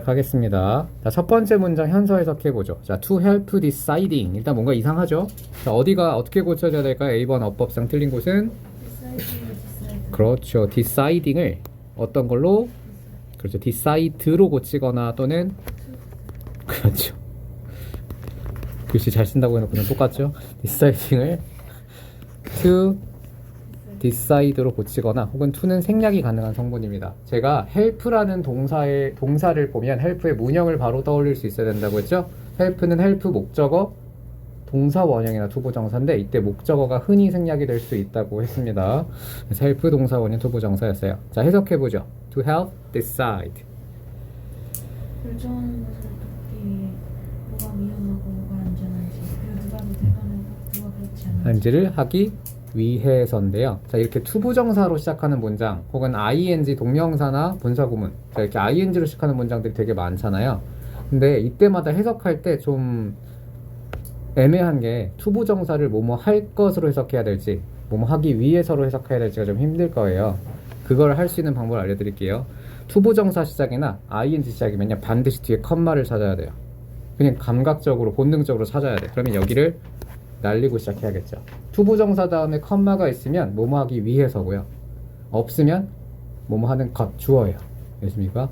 시작하겠습니다. 자, 첫 번째 문장 현서 해석해보죠. 자, to help deciding. 일단 뭔가 이상하죠? 자, 어디가 어떻게 고쳐져야 될까요? A번 어법상 틀린 곳은? 그렇죠. deciding을 어떤 걸로? 그렇죠. decide로 고치거나 또는 그렇죠. 글씨 잘 쓴다고 해놓고는 똑같죠? deciding을 to decide로 고치거나 혹은 to는 생략이 가능한 성분입니다. 제가 help라는 동사를 보면 help의 문형을 바로 떠올릴 수 있어야 된다고 했죠? help는 help 목적어, 동사 원형이나 투부정사인데 이때 목적어가 흔히 생략이 될 수 있다고 했습니다. 그래서 help 동사 원형 투부정사였어요. 자, 해석해보죠. to help decide. 결정하는 것을 돕기 뭐가 위험하고 뭐가 안전한지 그리고 누가 선택하는 누가 그렇지 않은지 한지를 하기 위해서인데요. 자, 이렇게 투부정사로 시작하는 문장 혹은 ing 동명사나 분사구문, 자, 이렇게 ing로 시작하는 문장들이 되게 많잖아요. 근데 이때마다 해석할 때 좀 애매한 게 투부정사를 뭐뭐 할 것으로 해석해야 될지 뭐뭐 하기 위해서로 해석해야 될지가 좀 힘들 거예요. 그걸 할 수 있는 방법을 알려드릴게요. 투부정사 시작이나 ing 시작이면요 반드시 뒤에 컴마를 찾아야 돼요. 그냥 감각적으로 본능적으로 찾아야 돼. 그러면 여기를 날리고 시작해야겠죠. 투부정사 다음에 컴마가 있으면 뭐뭐 하기 위해서고요. 없으면 뭐뭐 하는 것, 주어예요. 됐습니까?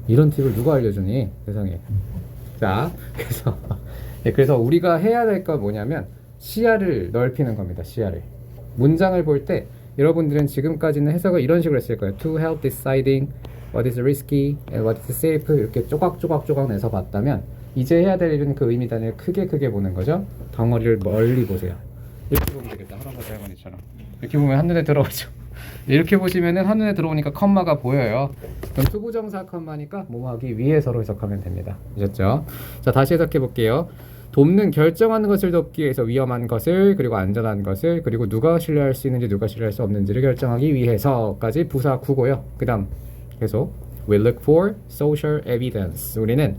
이런 팁을 누가 알려주니? 세상에. 자, 그래서 우리가 해야 될 건 뭐냐면 시야를 넓히는 겁니다. 시야를. 문장을 볼 때 여러분들은 지금까지는 해석을 이런 식으로 했을 거예요. To help deciding what is risky and what is safe 이렇게 쪼각쪼각 내서 봤다면 이제 해야 될 일은 그 의미 단위를 크게 보는 거죠. 덩어리를 멀리 보세요. 이렇게 보면 되겠다. 할아버지 할머니처럼. 이렇게 보면 한눈에 들어오죠. 이렇게 보시면은 한눈에 들어오니까 컴마가 보여요. 그럼 투부정사 컴마니까 뭐뭐 하기 위해서로 해석하면 됩니다. 아셨죠? 자, 다시 해석해 볼게요. 돕는 결정하는 것을 돕기 위해서 위험한 것을 그리고 안전한 것을 그리고 누가 신뢰할 수 있는지 누가 신뢰할 수 없는지를 결정하기 위해서까지 부사 구고요. 그 다음 계속 We look for social evidence. 우리는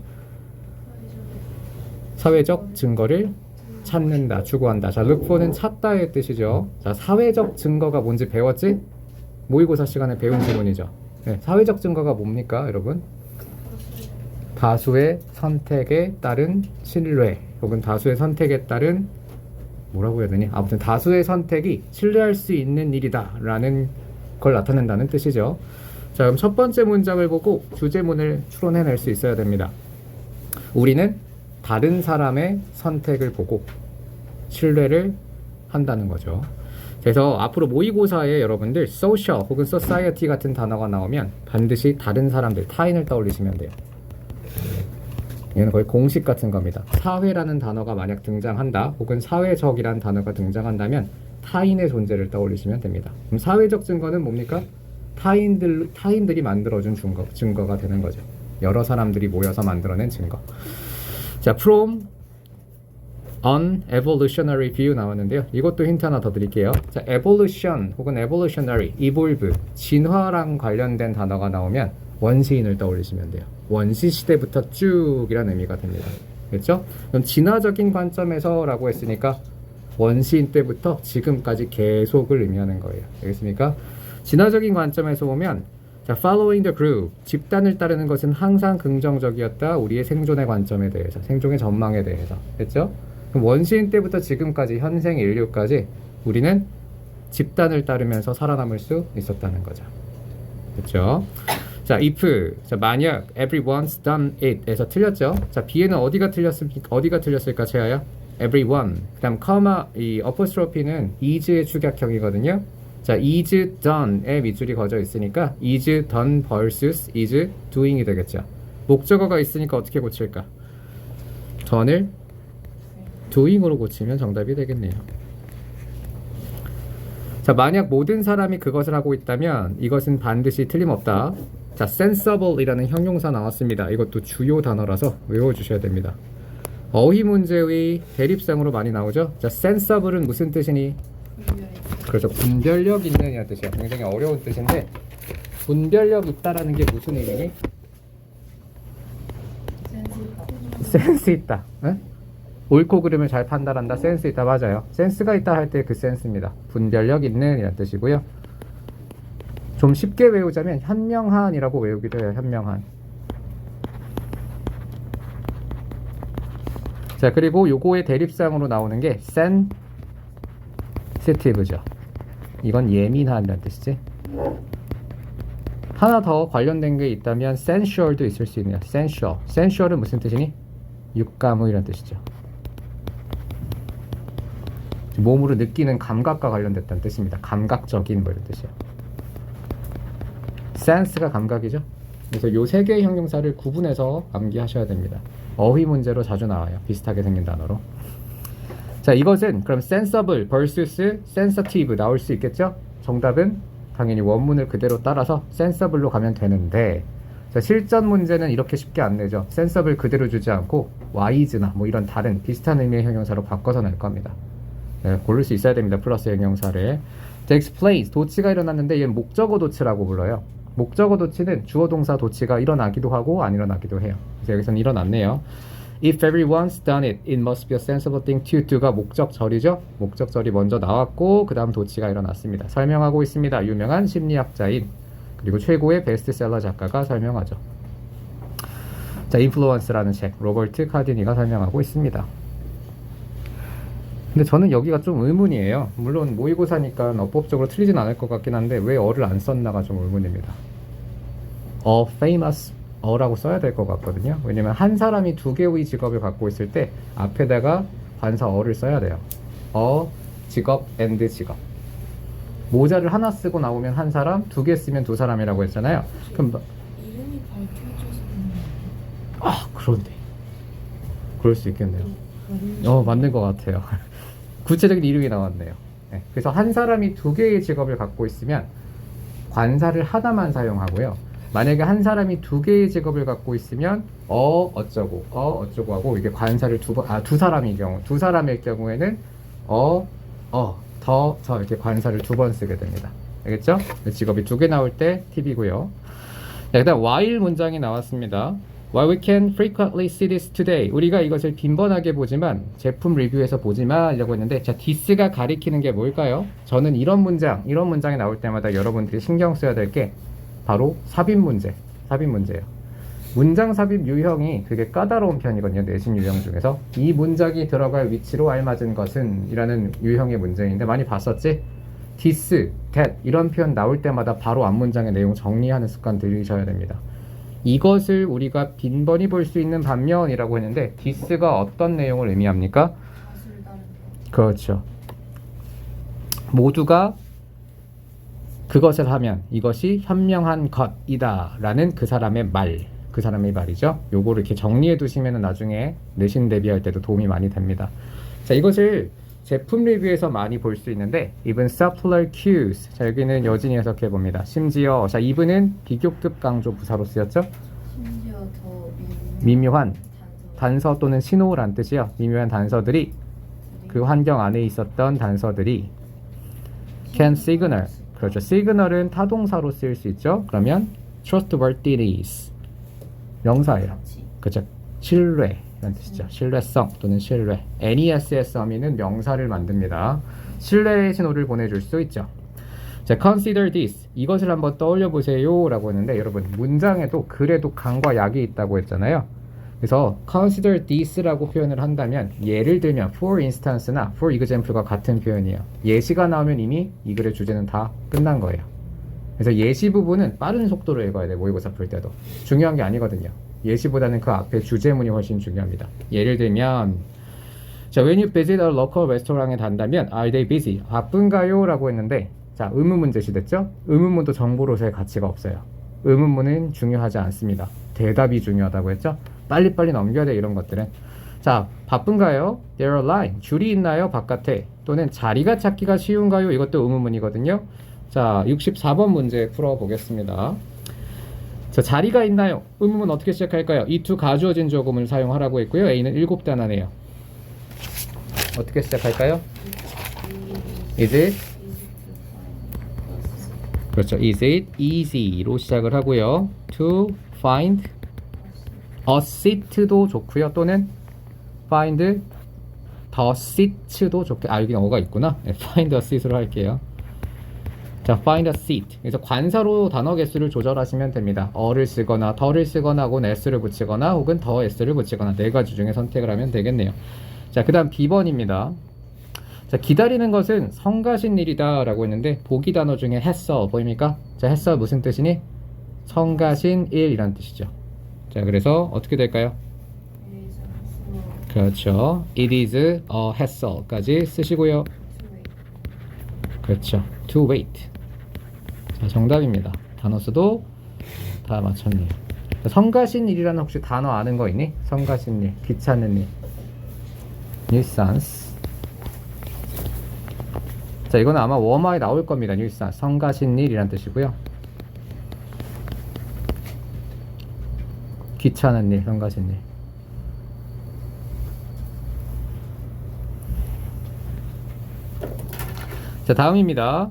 사회적 증거를 찾는다, 추구한다. 자, look for는 찾다의 뜻이죠. 자, 사회적 증거가 뭔지 배웠지? 모의고사 시간에 배운 질문이죠. 네, 사회적 증거가 뭡니까, 여러분? 다수의 선택에 따른 신뢰 혹은 다수의 선택에 따른 뭐라고 해야 되니? 아무튼 다수의 선택이 신뢰할 수 있는 일이다 라는 걸 나타낸다는 뜻이죠. 자, 그럼 첫 번째 문장을 보고 주제문을 추론해낼 수 있어야 됩니다. 우리는 다른 사람의 선택을 보고 신뢰를 한다는 거죠. 그래서 앞으로 모의고사에 여러분들 social 혹은 society 같은 단어가 나오면 반드시 다른 사람들, 타인을 떠올리시면 돼요. 얘는 거의 공식 같은 겁니다. 사회라는 단어가 만약 등장한다 혹은 사회적이라는 단어가 등장한다면 타인의 존재를 떠올리시면 됩니다. 그럼 사회적 증거는 뭡니까? 타인들이 만들어준 증거가 되는 거죠. 여러 사람들이 모여서 만들어낸 증거. 자, from an evolutionary view 나왔는데요. 이것도 힌트 하나 더 드릴게요. 자, evolution 혹은 evolutionary, evolve, 진화랑 관련된 단어가 나오면 원시인을 떠올리시면 돼요. 원시 시대부터 쭉이라는 의미가 됩니다. 그렇죠? 그럼 진화적인 관점에서 라고 했으니까 원시인 때부터 지금까지 계속을 의미하는 거예요. 알겠습니까? 진화적인 관점에서 보면 자, following the group, 집단을 따르는 것은 항상 긍정적이었다. 우리의 생존의 관점에 대해서, 생존의 전망에 대해서. 됐죠? 그럼 원시인 때부터 지금까지, 현생 인류까지 우리는 집단을 따르면서 살아남을 수 있었다는 거죠. 됐죠? 자, if, 자, 만약 everyone's done it 에서 틀렸죠? 자, B에는 어디가 틀렸을까, 채아야? everyone. 그 다음, comma, 이 apostrophe는 is의 축약형이거든요. 자, is done에 밑줄이 거져 있으니까 is done vs is doing이 되겠죠. 목적어가 있으니까 어떻게 고칠까? done을 doing으로 고치면 정답이 되겠네요. 자, 만약 모든 사람이 그것을 하고 있다면 이것은 반드시 틀림없다. 자, sensible이라는 형용사 나왔습니다. 이것도 주요 단어라서 외워주셔야 됩니다. 어휘 문제의 대립상으로 많이 나오죠. 자, sensible은 무슨 뜻이니? 그렇죠. 분별력 있는 이라는 뜻이야. 굉장히 어려운 뜻인데 분별력 있다라는 게 무슨 의미니? 센스 있다. 응? 옳고 그름을 잘 판단한다. 센스 있다. 맞아요. 센스가 있다 할 때 그 센스입니다. 분별력 있는 이라는 뜻이고요. 좀 쉽게 외우자면 현명한이라고 외우기도 해요. 현명한. 자, 그리고 요거의 대립상으로 나오는 게 sensitive죠. 이건 예민한이라는 뜻이지. 하나 더 관련된 게 있다면 sensual도 있을 수 있네요. sensual. sensual은 무슨 뜻이니? 육감이라는 뜻이죠. 몸으로 느끼는 감각과 관련됐다는 뜻입니다. 감각적인 뭐 이런 뜻이에요. sense가 감각이죠. 그래서 요 세 개의 형용사를 구분해서 암기하셔야 됩니다. 어휘 문제로 자주 나와요. 비슷하게 생긴 단어로. 자, 이것은 그럼 sensible vs sensitive 나올 수 있겠죠? 정답은 당연히 원문을 그대로 따라서 sensible로 가면 되는데, 자, 실전 문제는 이렇게 쉽게 안 내죠. sensible 그대로 주지 않고 wise나 뭐 이런 다른 비슷한 의미의 형용사로 바꿔서 낼 겁니다. 네, 고를 수 있어야 됩니다. 플러스 형용사를. takes place, 도치가 일어났는데 얘는 목적어 도치라고 불러요. 목적어 도치는 주어 동사 도치가 일어나기도 하고 안 일어나기도 해요. 그래서 여기서는 일어났네요. If everyone's done it, it must be a sensible thing to do가 목적절이죠. 목적절이 먼저 나왔고 그 다음 도치가 일어났습니다. 설명하고 있습니다. 유명한 심리학자인 그리고 최고의 베스트셀러 작가가 설명하죠. 자, 인플루언스라는 책 로버트 카디니가 설명하고 있습니다. 근데 저는 여기가 좀 의문이에요. 물론 모의고사니까 어법적으로 틀리진 않을 것 같긴 한데 왜 어를 안 썼나가 좀 의문입니다. famous 어라고 써야 될 것 같거든요. 왜냐면 한 사람이 두 개의 직업을 갖고 있을 때 앞에다가 관사 어를 써야 돼요. 직업, and 직업. 모자를 하나 쓰고 나오면 한 사람, 두 개 쓰면 두 사람이라고 했잖아요. 그럼 이름이 밝혀져서 그런데 그럴 수 있겠네요. 맞는 것 같아요. 구체적인 이름이 나왔네요. 네. 그래서 한 사람이 두 개의 직업을 갖고 있으면 관사를 하나만 사용하고요. 만약에 한 사람이 두 개의 직업을 갖고 있으면 어쩌고 하고 이게 관사를 두 사람일 경우에는 저 이렇게 관사를 두 번 쓰게 됩니다. 알겠죠? 직업이 두 개 나올 때 팁이고요. 자, 그다음 while 문장이 나왔습니다. While we can frequently see this today, 우리가 이것을 빈번하게 보지만 제품 리뷰에서 보지만 이라고 했는데, 자, this가 가리키는 게 뭘까요? 저는 이런 문장이 나올 때마다 여러분들이 신경 써야 될 게 바로 삽입 문제예요. 문장 삽입 유형이 되게 까다로운 편이거든요. 내신 유형 중에서. 이 문장이 들어갈 위치로 알맞은 것은 이라는 유형의 문제인데 많이 봤었지? this, that 이런 표현 나올 때마다 바로 앞문장의 내용 정리하는 습관 들이셔야 됩니다. 이것을 우리가 빈번히 볼 수 있는 반면이라고 했는데 this가 어떤 내용을 의미합니까? 그렇죠. 모두가 그것을 하면 이것이 현명한 것이다 라는 그 사람의 말이죠. 요거를 이렇게 정리해 두시면 나중에 내신 대비할 때도 도움이 많이 됩니다. 자, 이것을 제품 리뷰에서 많이 볼 수 있는데 even subtler cues, 자, 여기는 여진이 해석해 봅니다. 심지어, 자, even은 비교급 강조 부사로 쓰였죠. 심지어 더 미묘한 단서 또는 신호란 뜻이요. 미묘한 단서들이, 그 환경 안에 있었던 단서들이 can signal, 그렇죠. signal은 타동사로 쓰일 수 있죠. 그러면 trustworthiness 명사예요. 그렇죠. 신뢰라는 뜻이죠. 신뢰성 또는 신뢰. NES의 썸이는 명사를 만듭니다. 신뢰의 신호를 보내줄 수 있죠. 자, consider this, 이것을 한번 떠올려 보세요 라고 했는데, 여러분 문장에도 그래도 강과 약이 있다고 했잖아요. 그래서 consider this라고 표현을 한다면, 예를 들면 for instance나 for example과 같은 표현이에요. 예시가 나오면 이미 이 글의 주제는 다 끝난 거예요. 그래서 예시 부분은 빠른 속도로 읽어야 돼요. 모의고사 풀 때도. 중요한 게 아니거든요. 예시보다는 그 앞에 주제문이 훨씬 중요합니다. 예를 들면, 자, when you visit a local restaurant에 간다면 are they busy? 바쁜가요? 라고 했는데, 자, 의문문 제시됐죠? 의문문도 정보로서의 가치가 없어요. 의문문은 중요하지 않습니다. 대답이 중요하다고 했죠? 빨리빨리 넘겨야 돼, 이런 것들은. 자, 바쁜가요? There are line, 줄이 있나요? 바깥에. 또는 자리가 찾기가 쉬운가요? 이것도 의문문이거든요. 자, 64번 문제 풀어보겠습니다. 자, 자리가 있나요? 의문문 어떻게 시작할까요? 이 두 가주어진 조금을 사용하라고 했고요. A는 7단어네요. 어떻게 시작할까요? Is it? 그렇죠. Is it easy로 시작을 하고요. To find a seat도 좋고요. 또는 find the seat도 좋게. 여기 어가 있구나. 네, find a seat으로 할게요. 자, find a seat. 그래서 관사로 단어 개수를 조절하시면 됩니다. 어를 쓰거나 더를 쓰거나 혹은 s를 붙이거나 혹은 더 s를 붙이거나 네 가지 중에 선택을 하면 되겠네요. 자, 그 다음 B번입니다. 자, 기다리는 것은 성가신 일이다 라고 했는데 보기 단어 중에 했어 보입니까? 자, 했어 무슨 뜻이니? 성가신 일이란 뜻이죠. 자, 그래서 어떻게 될까요? 그렇죠. It is a hassle까지 쓰시고요. 그렇죠. To wait. 자, 정답입니다. 단어 수도 다 맞췄네요. 자, 성가신 일이라는 혹시 단어 아는 거 있니? 성가신 일, 귀찮은 일. nuisance. 자, 이거는 아마 워마에 나올 겁니다. nuisance. 성가신 일이란 뜻이고요. 귀찮은 일, 성가신 일. 자, 다음입니다.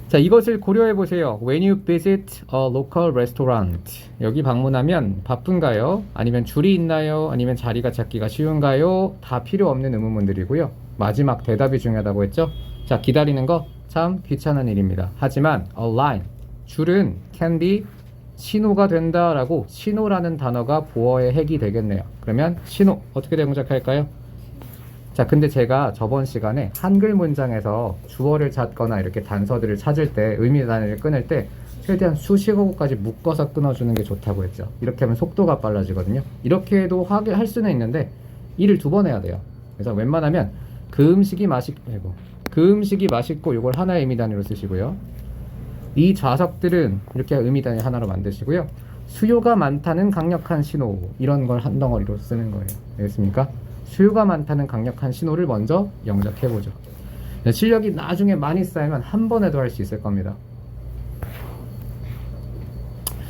자, 이것을 고려해 보세요. When you visit a local restaurant. 여기 방문하면 바쁜가요? 아니면 줄이 있나요? 아니면 자리가 찾기가 쉬운가요? 다 필요 없는 의문문들이고요. 마지막 대답이 중요하다고 했죠? 자, 기다리는 거 참 귀찮은 일입니다. 하지만 a line, 줄은 can be 신호가 된다라고 신호라는 단어가 보어의 핵이 되겠네요. 그러면 신호 어떻게 대문짝할까요? 자, 근데 제가 저번 시간에 한글 문장에서 주어를 찾거나 이렇게 단서들을 찾을 때 의미 단어를 끊을 때 최대한 수식어구까지 묶어서 끊어주는 게 좋다고 했죠. 이렇게 하면 속도가 빨라지거든요. 이렇게 해도 할 수는 있는데 일을 두 번 해야 돼요. 그래서 웬만하면 그 음식이 맛있고 이걸 하나의 의미 단위로 쓰시고요. 이 좌석들은 이렇게 의미 단위 하나로 만드시고요. 수요가 많다는 강력한 신호 이런 걸 한 덩어리로 쓰는 거예요. 알겠습니까? 수요가 많다는 강력한 신호를 먼저 영작해보죠. 실력이 나중에 많이 쌓이면 한 번에도 할 수 있을 겁니다.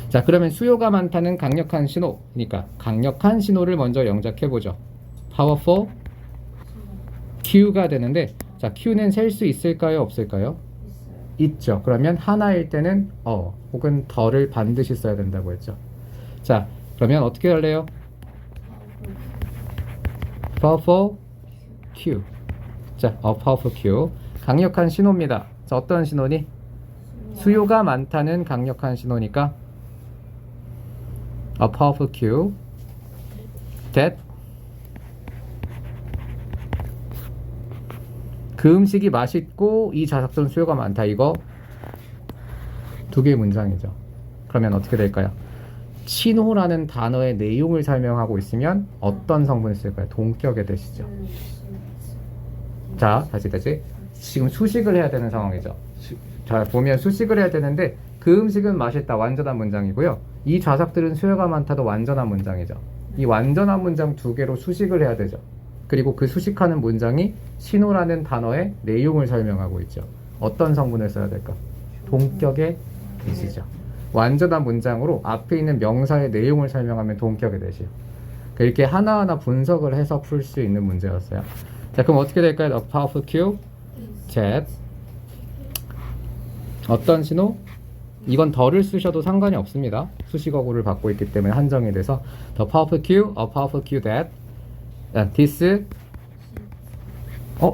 자, 그러면 수요가 많다는 강력한 신호, 그러니까 강력한 신호를 먼저 영작해보죠. powerful Q가 되는데, 자, Q는 셀 수 있을까요? 없을까요? 있죠. 그러면 하나일 때는 혹은 더를 반드시 써야 된다고 했죠. 자, 그러면 어떻게 할래요? powerful Q. 자, powerful Q. 강력한 신호입니다. 자, 어떤 신호니? 수요가 많다는 강력한 신호니까 a powerful Q that 그 음식이 맛있고 이 좌석들은 수요가 많다. 이거 두 개의 문장이죠. 그러면 어떻게 될까요? 신호라는 단어의 내용을 설명하고 있으면 어떤 성분을 쓸까요? 동격에 되시죠. 자, 다시 지금 수식을 해야 되는 상황이죠. 자, 보면 수식을 해야 되는데 그 음식은 맛있다. 완전한 문장이고요. 이 좌석들은 수요가 많다도 완전한 문장이죠. 이 완전한 문장 두 개로 수식을 해야 되죠. 그리고 그 수식하는 문장이 신호라는 단어의 내용을 설명하고 있죠. 어떤 성분을 써야 될까? 동격의 대시죠. 완전한 문장으로 앞에 있는 명사의 내용을 설명하면 동격의 대시요. 이렇게 하나하나 분석을 해서 풀 수 있는 문제였어요. 자, 그럼 어떻게 될까요? A powerful Q, Z. 어떤 신호? 이건 더를 쓰셔도 상관이 없습니다. 수식어구를 받고 있기 때문에 한정이 돼서 The powerful Q, a powerful Q that this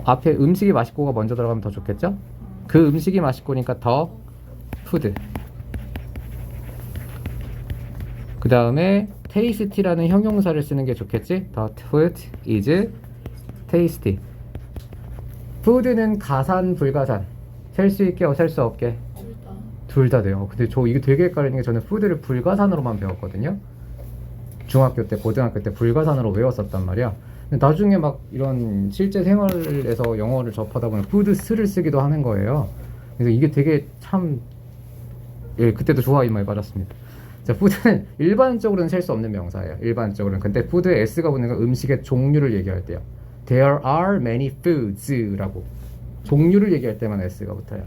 앞에 음식이 맛있고가 먼저 들어가면 더 좋겠죠? 그 음식이 맛있고니까 더 food. 그 다음에 tasty라는 형용사를 쓰는 게 좋겠지? The food is tasty. food는 가산, 불가산. 셀 수 있게, 셀 수 없게? 둘 다 돼요. 근데 저 이게 되게 헷갈리는 게 저는 food를 불가산으로만 배웠거든요. 중학교 때, 고등학교 때 불가산으로 외웠었단 말이야. 근데 나중에 막 이런 실제 생활에서 영어를 접하다 보면 food스를 쓰기도 하는 거예요. 그래서 이게 되게 참, 그때도 좋아하기 많이 받았습니다. 자, food는 일반적으로는 셀 수 없는 명사예요. 일반적으로는. 근데 food에 s가 붙는 건 음식의 종류를 얘기할 때요. There are many foods라고. 종류를 얘기할 때만 s가 붙어요.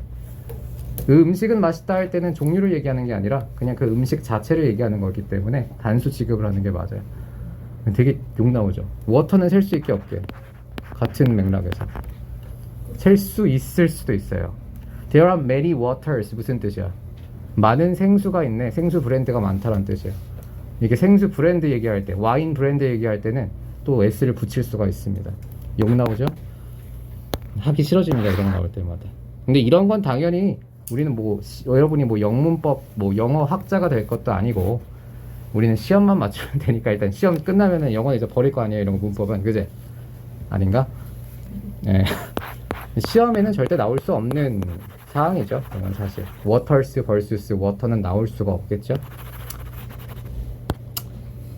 그 음식은 맛있다 할 때는 종류를 얘기하는 게 아니라 그냥 그 음식 자체를 얘기하는 거기 때문에 단수 취급을 하는 게 맞아요. 되게 욕 나오죠. 워터는 셀 수 있게 없게. 같은 맥락에서. 셀 수 있을 수도 있어요. There are many waters 무슨 뜻이야? 많은 생수가 있네. 생수 브랜드가 많다는 뜻이에요. 이게 생수 브랜드 얘기할 때, 와인 브랜드 얘기할 때는 또 s를 붙일 수가 있습니다. 욕 나오죠? 하기 싫어집니다. 이런 거 나올 때마다. 근데 이런 건 당연히 우리는 뭐 여러분이 뭐 영문법 뭐 영어 학자가 될 것도 아니고 우리는 시험만 맞추면 되니까 일단 시험 끝나면은 영어는 이제 버릴 거 아니에요. 이런 거 문법은 그제 아닌가? 네. 시험에는 절대 나올 수 없는 사항이죠. 이건 사실 waters vs water는 나올 수가 없겠죠.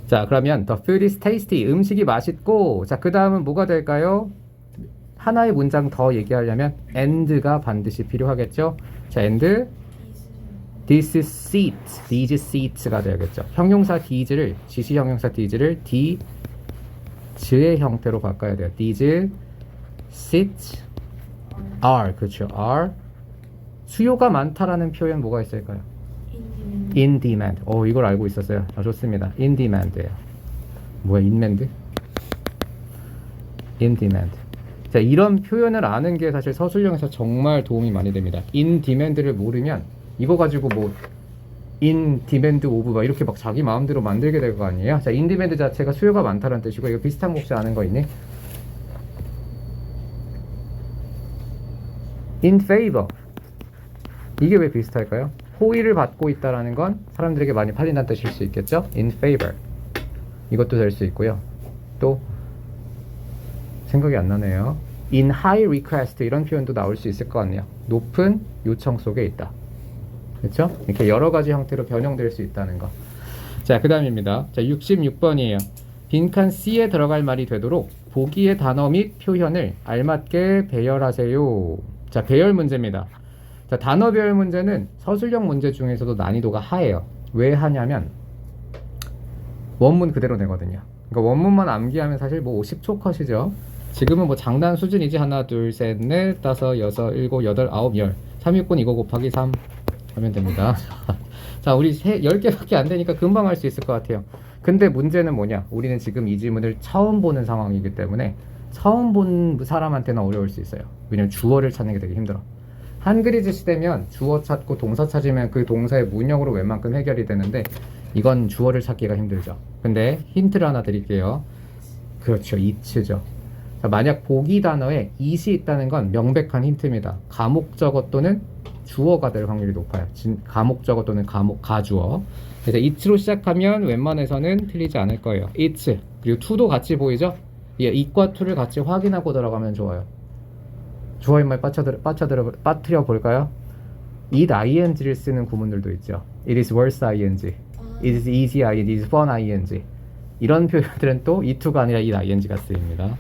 자, 그러면 the food is tasty. 음식이 맛있고. 자, 그 다음은 뭐가 될까요? 하나의 문장 더 얘기하려면 and가 반드시 필요하겠죠. 자, and this seat, these seats가 되겠죠. 형용사 these를 지시 형용사 these를 these의 형태로 바꿔야 돼요. these seats are, 그렇죠. are 수요가 많다라는 표현 뭐가 있을까요? in demand. 이걸 알고 있었어요. 좋습니다. in demand예요. 뭐야, in demand. 자, 이런 표현을 아는 게 사실 서술형에서 정말 도움이 많이 됩니다. in demand를 모르면 이거 가지고 뭐 in demand of 막 이렇게 막 자기 마음대로 만들게 될 거 아니에요. 자, in demand 자체가 수요가 많다는 뜻이고 이거 비슷한 거 혹시 아는 거 있니? in favor. 이게 왜 비슷할까요? 호의를 받고 있다라는 건 사람들에게 많이 팔린다는 뜻일 수 있겠죠? in favor. 이것도 될 수 있고요. 또 생각이 안 나네요. in high request 이런 표현도 나올 수 있을 것 같네요. 높은 요청 속에 있다. 그렇죠? 이렇게 여러 가지 형태로 변형될 수 있다는 거. 자, 그 다음입니다. 자, 66번이에요. 빈칸 C에 들어갈 말이 되도록 보기의 단어 및 표현을 알맞게 배열하세요. 자, 배열 문제입니다. 자, 단어 배열 문제는 서술형 문제 중에서도 난이도가 하해요. 왜 하냐면 원문 그대로 내거든요. 그러니까 원문만 암기하면 사실 뭐 50초 컷이죠. 지금은 뭐 장난 수준이지. 하나, 둘, 셋, 넷, 다섯, 여섯, 일곱, 여덟, 아홉, 열. 369 이거 곱하기 3 하면 됩니다. 자, 우리 10개밖에 안 되니까 금방 할 수 있을 것 같아요. 근데 문제는 뭐냐? 우리는 지금 이 질문을 처음 보는 상황이기 때문에 처음 본 사람한테는 어려울 수 있어요. 왜냐면 주어를 찾는 게 되게 힘들어. 한글이지 시대면 주어 찾고 동사 찾으면 그 동사의 문형으로 웬만큼 해결이 되는데 이건 주어를 찾기가 힘들죠. 근데 힌트를 하나 드릴게요. 그렇죠. it죠. 자, 만약 보기 단어에 it이 있다는 건 명백한 힌트입니다. 가목적어 또는 주어가 될 확률이 높아요. 가목적어 또는 가주어. 그래서 it로 시작하면 웬만해서는 틀리지 않을 거예요. it. 그리고 to도 같이 보이죠? 예, it과 to를 같이 확인하고 들어가면 좋아요. 주어인말 빠뜨려 볼까요? it ing를 쓰는 구문들도 있죠. It is worse ing, it is easy ing, it is fun ing. 이런 표현들은 또 it to가 아니라 it ing가 쓰입니다.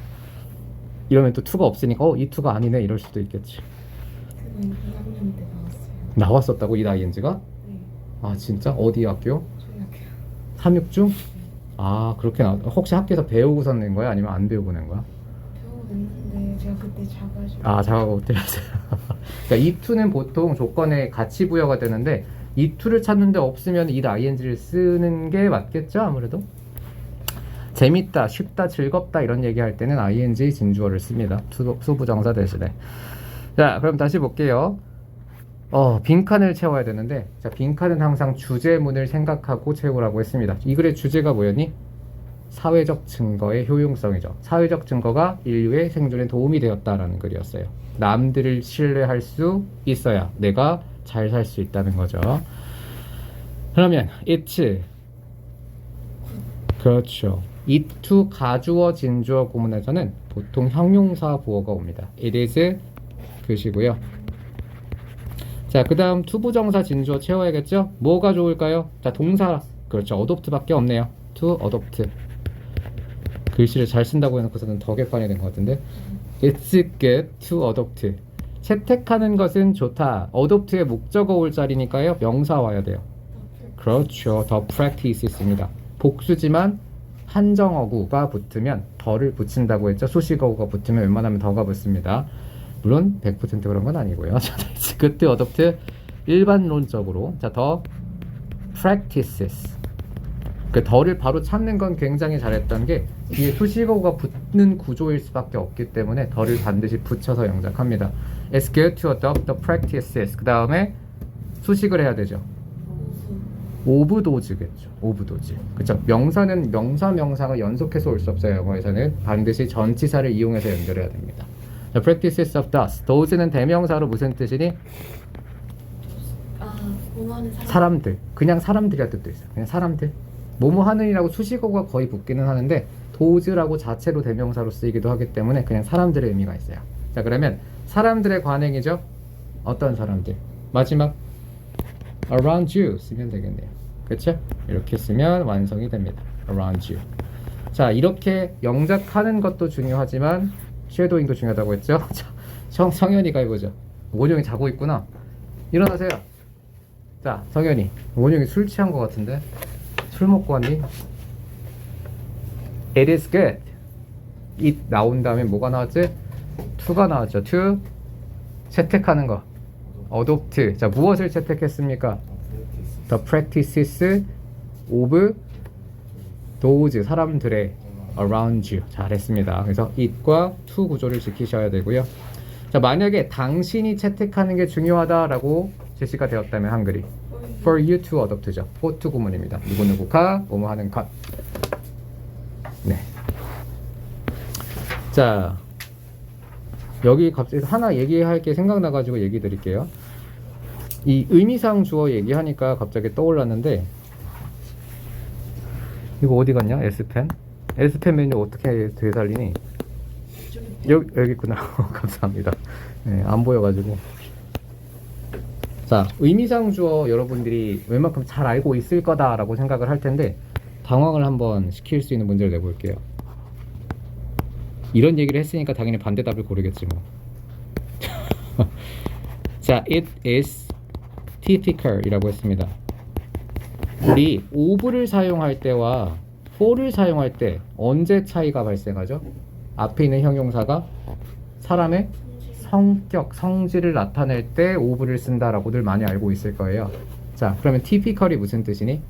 이러면 또 to가 없으니까 it to가 아니네 이럴 수도 있겠지. 그건 2학년 때 나왔어요. 나왔었다고 it ing가? 네. 아, 진짜? 어디 학교? 저희 학교. 삼육중? 아, 그렇게 혹시 학교에서 배우고서 낸 거야? 아니면 안 배우고 낸 거야? 배우고 냈는데 제가 그때 작아지고. 아, 자가고 틀렸어요. 그러니까 이 to는 보통 조건에 같이 부여가 되는데 이 to를 찾는데 없으면 이 ing를 쓰는 게 맞겠죠, 아무래도. 재밌다, 쉽다, 즐겁다 이런 얘기할 때는 ing 진주어를 씁니다. 수부정사 대신에. 자, 그럼 다시 볼게요. 빈칸을 채워야 되는데, 자, 빈칸은 항상 주제문을 생각하고 채우라고 했습니다. 이 글의 주제가 뭐였니? 사회적 증거의 효용성이죠. 사회적 증거가 인류의 생존에 도움이 되었다라는 글이었어요. 남들을 신뢰할 수 있어야 내가 잘 살 수 있다는 거죠. 그러면 it, 그렇죠. it to 가주어 진주어 구문에서는 보통 형용사 부어가 옵니다. it is 그시고요. 자, 그 다음 투부정사 진주어 채워야겠죠? 뭐가 좋을까요? 자, 동사, 그렇죠. adopt밖에 없네요. to adopt. 글씨를 잘 쓴다고 해놓고서는 더 개판이 된 것 같은데. It's good to adopt. 채택하는 것은 좋다. adopt의 목적어 올 자리니까요. 명사 와야 돼요. 그렇죠. 더 practice 있습니다. 복수지만 한정어구가 붙으면 더를 붙인다고 했죠. 수식어구가 붙으면 웬만하면 더가 붙습니다. 물론 100% 그런 건 아니고요. It's good to adopt 일반론적으로. 자, 더 practices. 그 더를 바로 찾는 건 굉장히 잘했던 게 뒤에 수식어가 붙는 구조일 수밖에 없기 때문에 더를 반드시 붙여서 영작합니다. It's good to adopt the practices. 그 다음에 수식을 해야 되죠. of those겠죠. of those. 그렇죠. 명사는 명사가 연속해서 올 수 없어요. 영어에서는 반드시 전치사를 이용해서 연결해야 됩니다. The practices of those. those는 대명사로 무슨 뜻이니? 뭐뭐 하는 사람들. 그냥 사람들이라 뜻도 있어요. 그냥 사람들. 뭐뭐 하는이라고 수식어가 거의 붙기는 하는데 those라고 자체로 대명사로 쓰이기도 하기 때문에 그냥 사람들의 의미가 있어요. 자, 그러면 사람들의 관행이죠. 어떤 사람들? 마지막 around you 쓰면 되겠네요. 그렇죠? 이렇게 쓰면 완성이 됩니다. around you. 자, 이렇게 영작하는 것도 중요하지만 쉐도잉도 중요하다고 했죠. 자, 성현이가 해보죠. 원영이 자고 있구나. 일어나세요. 자, 성현이. 원영이 술 취한 것 같은데 술 먹고 왔니? It is good. it 나온 다음에 뭐가 나왔지? to가 나왔죠. to 채택하는 거. adopt. 자, 무엇을 채택했습니까? The practices of those 사람들의 around you. 잘했습니다. 그래서 it과 to 구조를 지키셔야 되고요. 자, 만약에 당신이 채택하는 게 중요하다라고 제시가 되었다면 한글이 for you to adopt죠. for to 구문입니다. 누구누구가 뭐뭐 하는 것. 네. 자, 여기 갑자기 하나 얘기할 게 생각나가지고 얘기 드릴게요. 이 의미상 주어 얘기하니까 갑자기 떠올랐는데 이거 어디 갔냐? S펜? S펜 메뉴 어떻게 되살리니? 여기 있구나. 감사합니다. 네, 안 보여가지고. 자, 의미상 주어 여러분들이 웬만큼 잘 알고 있을 거다라고 생각을 할 텐데 당황을 한번 시킬 수 있는 문제를 내볼게요. 이런 얘기를 했으니까 당연히 반대답을 고르겠지 뭐. 자, it is typical 이라고 했습니다. 우리 of를 사용할 때와 for를 사용할 때 언제 차이가 발생하죠? 앞에 있는 형용사가 사람의 성격, 성질을 나타낼 때 of를 쓴다라고들 많이 알고 있을 거예요. 자, 그러면 typical이 무슨 뜻이니?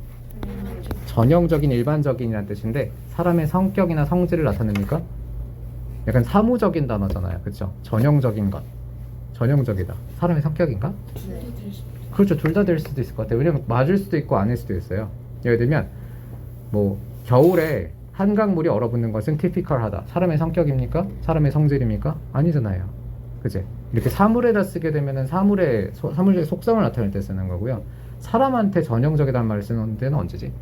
전형적인, 일반적인이라는 뜻인데 사람의 성격이나 성질을 나타냅니까? 약간 사무적인 단어잖아요. 그렇죠? 전형적인 것. 전형적이다. 사람의 성격인가? 네. 그렇죠. 둘 다 될 수도 있을 것 같아요. 왜냐면 맞을 수도 있고 아닐 수도 있어요. 예를 들면 뭐 겨울에 한강물이 얼어붙는 것은 티피컬하다. 사람의 성격입니까? 사람의 성질입니까? 아니잖아요. 그치? 이렇게 사물에다 쓰게 되면은 사물의 속성을 나타낼 때 쓰는 거고요. 사람한테 전형적이라는 말을 쓰는 데는 언제지?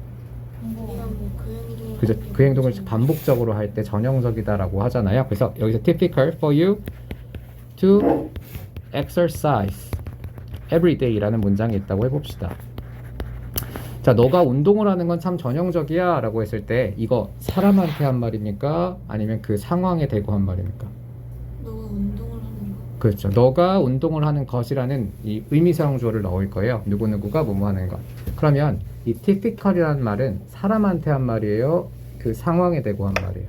그죠? 그 행동을 반복적으로 할 때 전형적이다라고 하잖아요. 그래서 여기서 typical for you to exercise every day라는 문장이 있다고 해봅시다. 자, 너가 운동을 하는 건 참 전형적이야 라고 했을 때 이거 사람한테 한 말입니까? 아니면 그 상황에 대고 한 말입니까? 너가 운동을 하는 거. 그렇죠. 너가 운동을 하는 것이라는 이 의미사용 주어를 넣을 거예요. 누구누구가 뭐뭐 하는 것. 그러면 이 typical이라는 말은 사람한테 한 말이에요? 그 상황에 대고 한 말이에요?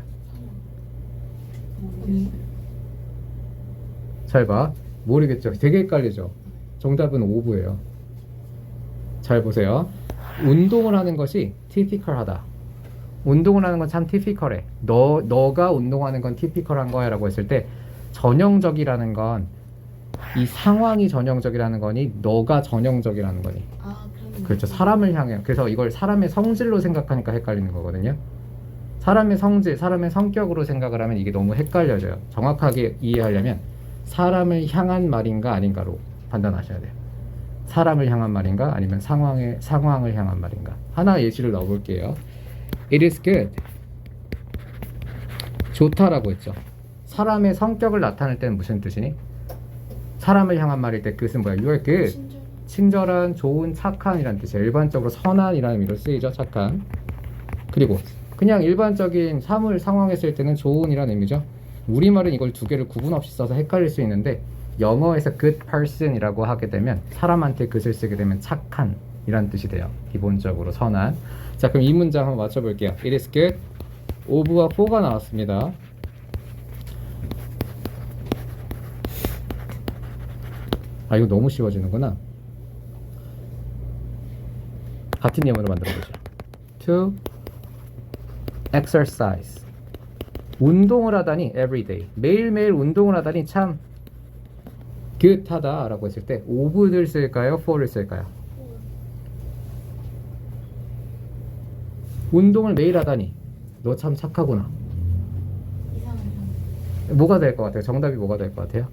잘 봐. 모르겠죠. 되게 헷갈리죠. 정답은 of예요. 잘 보세요. 운동을 하는 것이 typical하다. 운동을 하는 건 참 typical해. 너가 운동하는 건 typical한 거야 라고 했을 때 전형적이라는 건 이 상황이 전형적이라는 거니 너가 전형적이라는 거니. 그럼 그렇죠. 사람을 향해. 그래서 이걸 사람의 성질로 생각하니까 헷갈리는 거거든요. 사람의 성질, 사람의 성격으로 생각을 하면 이게 너무 헷갈려져요. 정확하게 이해하려면 사람을 향한 말인가 아닌가로 판단하셔야 돼요. 사람을 향한 말인가 아니면 상황을 향한 말인가. 하나 예시를 넣어볼게요. It is good. 좋다라고 했죠. 사람의 성격을 나타낼 때는 무슨 뜻이니? 사람을 향한 말일 때 그 뜻은 뭐야? You are good. 친절한, 좋은, 착한이라는 뜻이에요. 일반적으로 선한이라는 의미로 쓰이죠. 착한. 그리고 그냥 일반적인 사물, 상황에 쓸 때는 좋은이라는 의미죠. 우리말은 이걸 두 개를 구분 없이 써서 헷갈릴 수 있는데 영어에서 good person이라고 하게 되면 사람한테 good을 쓰게 되면 착한 이라는 뜻이 돼요. 기본적으로 선한. 자, 그럼 이 문장 한번 맞춰볼게요. It is good. of와 for가 나왔습니다. 이거 너무 쉬워지는구나. 같은 예문으로 만들어보죠. To exercise. 운동을 하다니 everyday. 매일매일 운동을 하다니 참 good 하다 라고 했을 때 of를 쓸까요? for를 쓸까요? 운동을 매일 하다니 너 참 착하구나. 뭐가 될 것 같아요? 정답이 뭐가 될 것 같아요?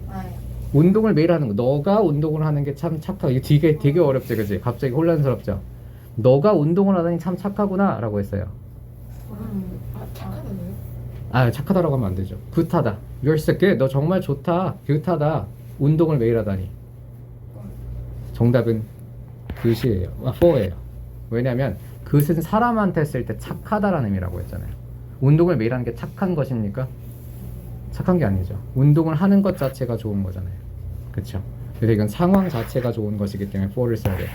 아예. 운동을 매일 하는 거. 너가 운동을 하는 게 참 착하고 이거 되게 어렵지, 그지? 갑자기 혼란스럽죠. 너가 운동을 하다니 참 착하구나라고 했어요. 착하다고요? 아, 착하다라고 하면 안 되죠. 굿하다. You're so good. 너 정말 좋다. 굿하다. 운동을 매일 하다니. 정답은 굿이에요. for예요. 왜냐하면 굿은 사람한테 쓸 때 착하다라는 의미라고 했잖아요. 운동을 매일 하는 게 착한 것입니까? 착한 게 아니죠. 운동을 하는 것 자체가 좋은 거잖아요. 그렇죠? 그래서 이건 상황 자체가 좋은 것이기 때문에 for를 써야 돼요.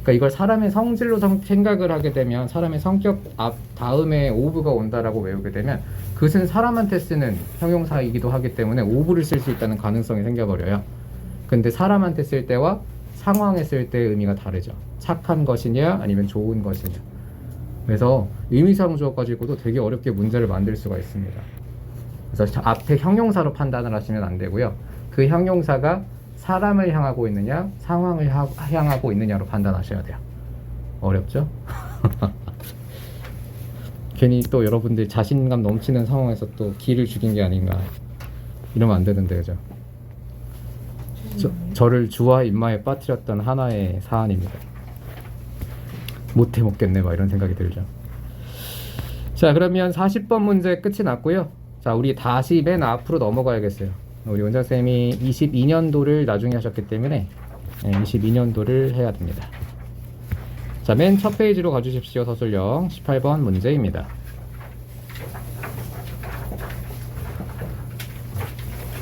그러니까 이걸 사람의 성질로 생각을 하게 되면 사람의 성격 앞 다음에 ove가 온다라고 외우게 되면 그것은 사람한테 쓰는 형용사이기도 하기 때문에 ove를 쓸 수 있다는 가능성이 생겨버려요. 근데 사람한테 쓸 때와 상황에 쓸 때의 의미가 다르죠. 착한 것이냐 아니면 좋은 것이냐. 그래서 의미상 주어 가지고도 되게 어렵게 문제를 만들 수가 있습니다. 그래서 앞에 형용사로 판단을 하시면 안 되고요. 그 형용사가 사람을 향하고 있느냐 상황을 향하고 있느냐로 판단하셔야 돼요. 어렵죠? 괜히 또 여러분들 자신감 넘치는 상황에서 또 기를 죽인 게 아닌가 이러면 안 되는데 그죠? 저를 주와 입마에 빠뜨렸던 하나의 사안입니다. 못해 먹겠네 막 이런 생각이 들죠. 자, 그러면 40번 문제 끝이 났고요. 자, 우리 다시 맨 앞으로 넘어가야겠어요. 우리 원장쌤이 22년도를 나중에 하셨기 때문에 22년도를 해야 됩니다. 자, 맨 첫 페이지로 가주십시오. 서술형 18번 문제입니다.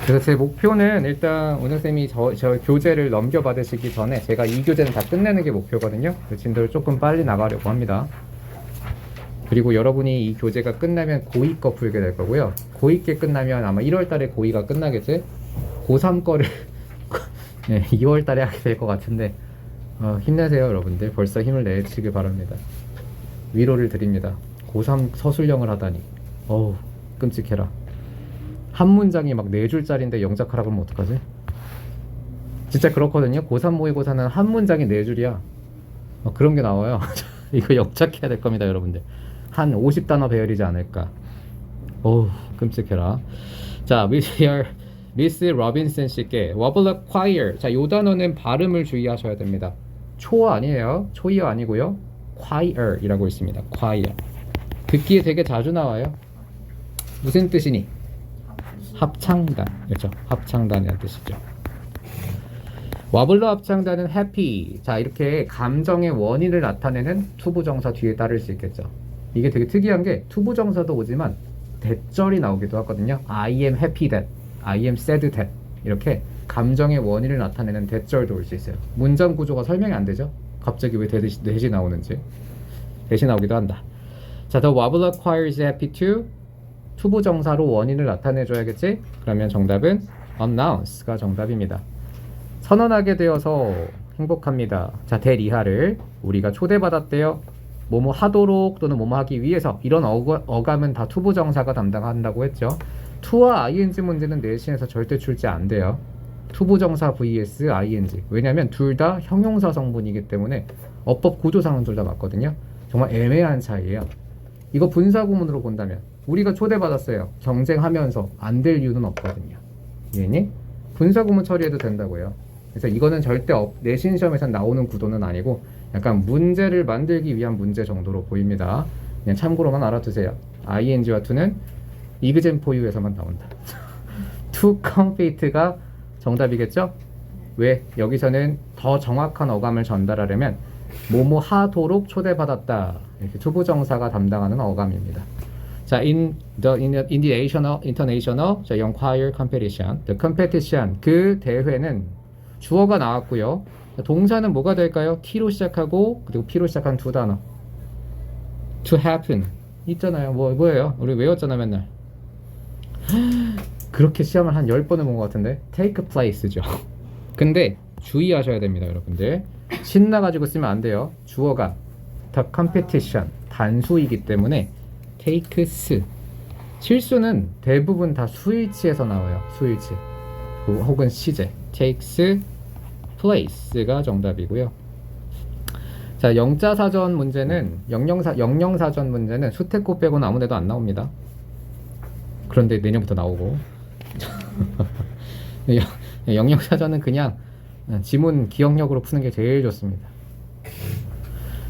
그래서 제 목표는 일단 원장쌤이 저 교재를 넘겨받으시기 전에 제가 이 교재는 다 끝내는 게 목표거든요. 그 진도를 조금 빨리 나가려고 합니다. 그리고 여러분이 이 교재가 끝나면 고2 거 풀게 될 거고요. 고2 게 끝나면 아마 1월 달에 고2가 끝나겠지? 고3 거를 2월 달에 하게 될 것 같은데 힘내세요 여러분들. 벌써 힘을 내시길 바랍니다. 위로를 드립니다. 고3 서술형을 하다니 어우 끔찍해라. 한 문장이 막 4줄짜리인데 영작하라고 하면 어떡하지? 진짜 그렇거든요. 고3 모의고사는 한 문장이 4줄이야. 그런 게 나와요. 이거 영작해야 될 겁니다 여러분들. 한 50단어 배열이지 않을까. 어우 끔찍해라. 자, 미스 로빈슨 씨께 Wobble choir. 자, 요 단어는 발음을 주의하셔야 됩니다. 초어 아니에요. 초이어 아니고요. choir 이라고 있습니다. choir. 듣기에 되게 자주 나와요. 무슨 뜻이니? 합창단. 그렇죠. 합창단이라는 뜻이죠. 와블러 합창단은 happy. 자, 이렇게 감정의 원인을 나타내는 투부정사 뒤에 따를 수 있겠죠. 이게 되게 특이한 게 투부정사도 오지만 대절이 나오기도 하거든요. I am happy that, I am sad that. 이렇게 감정의 원인을 나타내는 대절도 올 수 있어요. 문장 구조가 설명이 안 되죠. 갑자기 왜 대시 나오는지. 대시 나오기도 한다. 자, the wobbler choir is happy to. 투부정사로 원인을 나타내줘야겠지? 그러면 정답은 announce가 정답입니다. 선언하게 되어서 행복합니다. 자, 대리하를 우리가 초대받았대요. 뭐뭐 하도록 또는 뭐뭐 하기 위해서. 이런 어감은 다 투부정사가 담당한다고 했죠. to와 ing 문제는 내신에서 절대 출제 안 돼요. 투부정사 vs ing. 왜냐면 둘 다 형용사 성분이기 때문에 어법 구조상은 둘 다 맞거든요. 정말 애매한 차이예요. 이거 분사구문으로 본다면 우리가 초대받았어요. 경쟁하면서 안 될 이유는 없거든요. 이해니? 분사구문 처리해도 된다고요. 그래서 이거는 절대 내신 시험에서 나오는 구도는 아니고 약간 문제를 만들기 위한 문제 정도로 보입니다. 그냥 참고로만 알아두세요. ing와 to는 example-e에서만 나온다. to compete가 정답이겠죠? 왜? 여기서는 더 정확한 어감을 전달하려면 뭐뭐 하도록 초대받았다. 이렇게 투부정사가 담당하는 어감입니다. 자, in the international young choir competition, the competition, 그 대회는 주어가 나왔고요. 동사는 뭐가 될까요? T로 시작하고 그리고 P로 시작한 두 단어. To happen 있잖아요. 뭐예요? 우리 외웠잖아 맨날. 그렇게 시험을 한 10번을 본 것 같은데 take place죠. 근데 주의하셔야 됩니다 여러분들. 신나가지고 쓰면 안 돼요. 주어가 the competition 단수이기 때문에 takes. 실수는 대부분 다 수일치에서 나와요. 수일치 혹은 시제. takes place가 정답이고요. 자, 영자사전 문제는 영영사전 문제는 수태코 빼고는 아무데도 안 나옵니다. 그런데 내년부터 나오고. 영역사전은 그냥 지문 기억력으로 푸는 게 제일 좋습니다.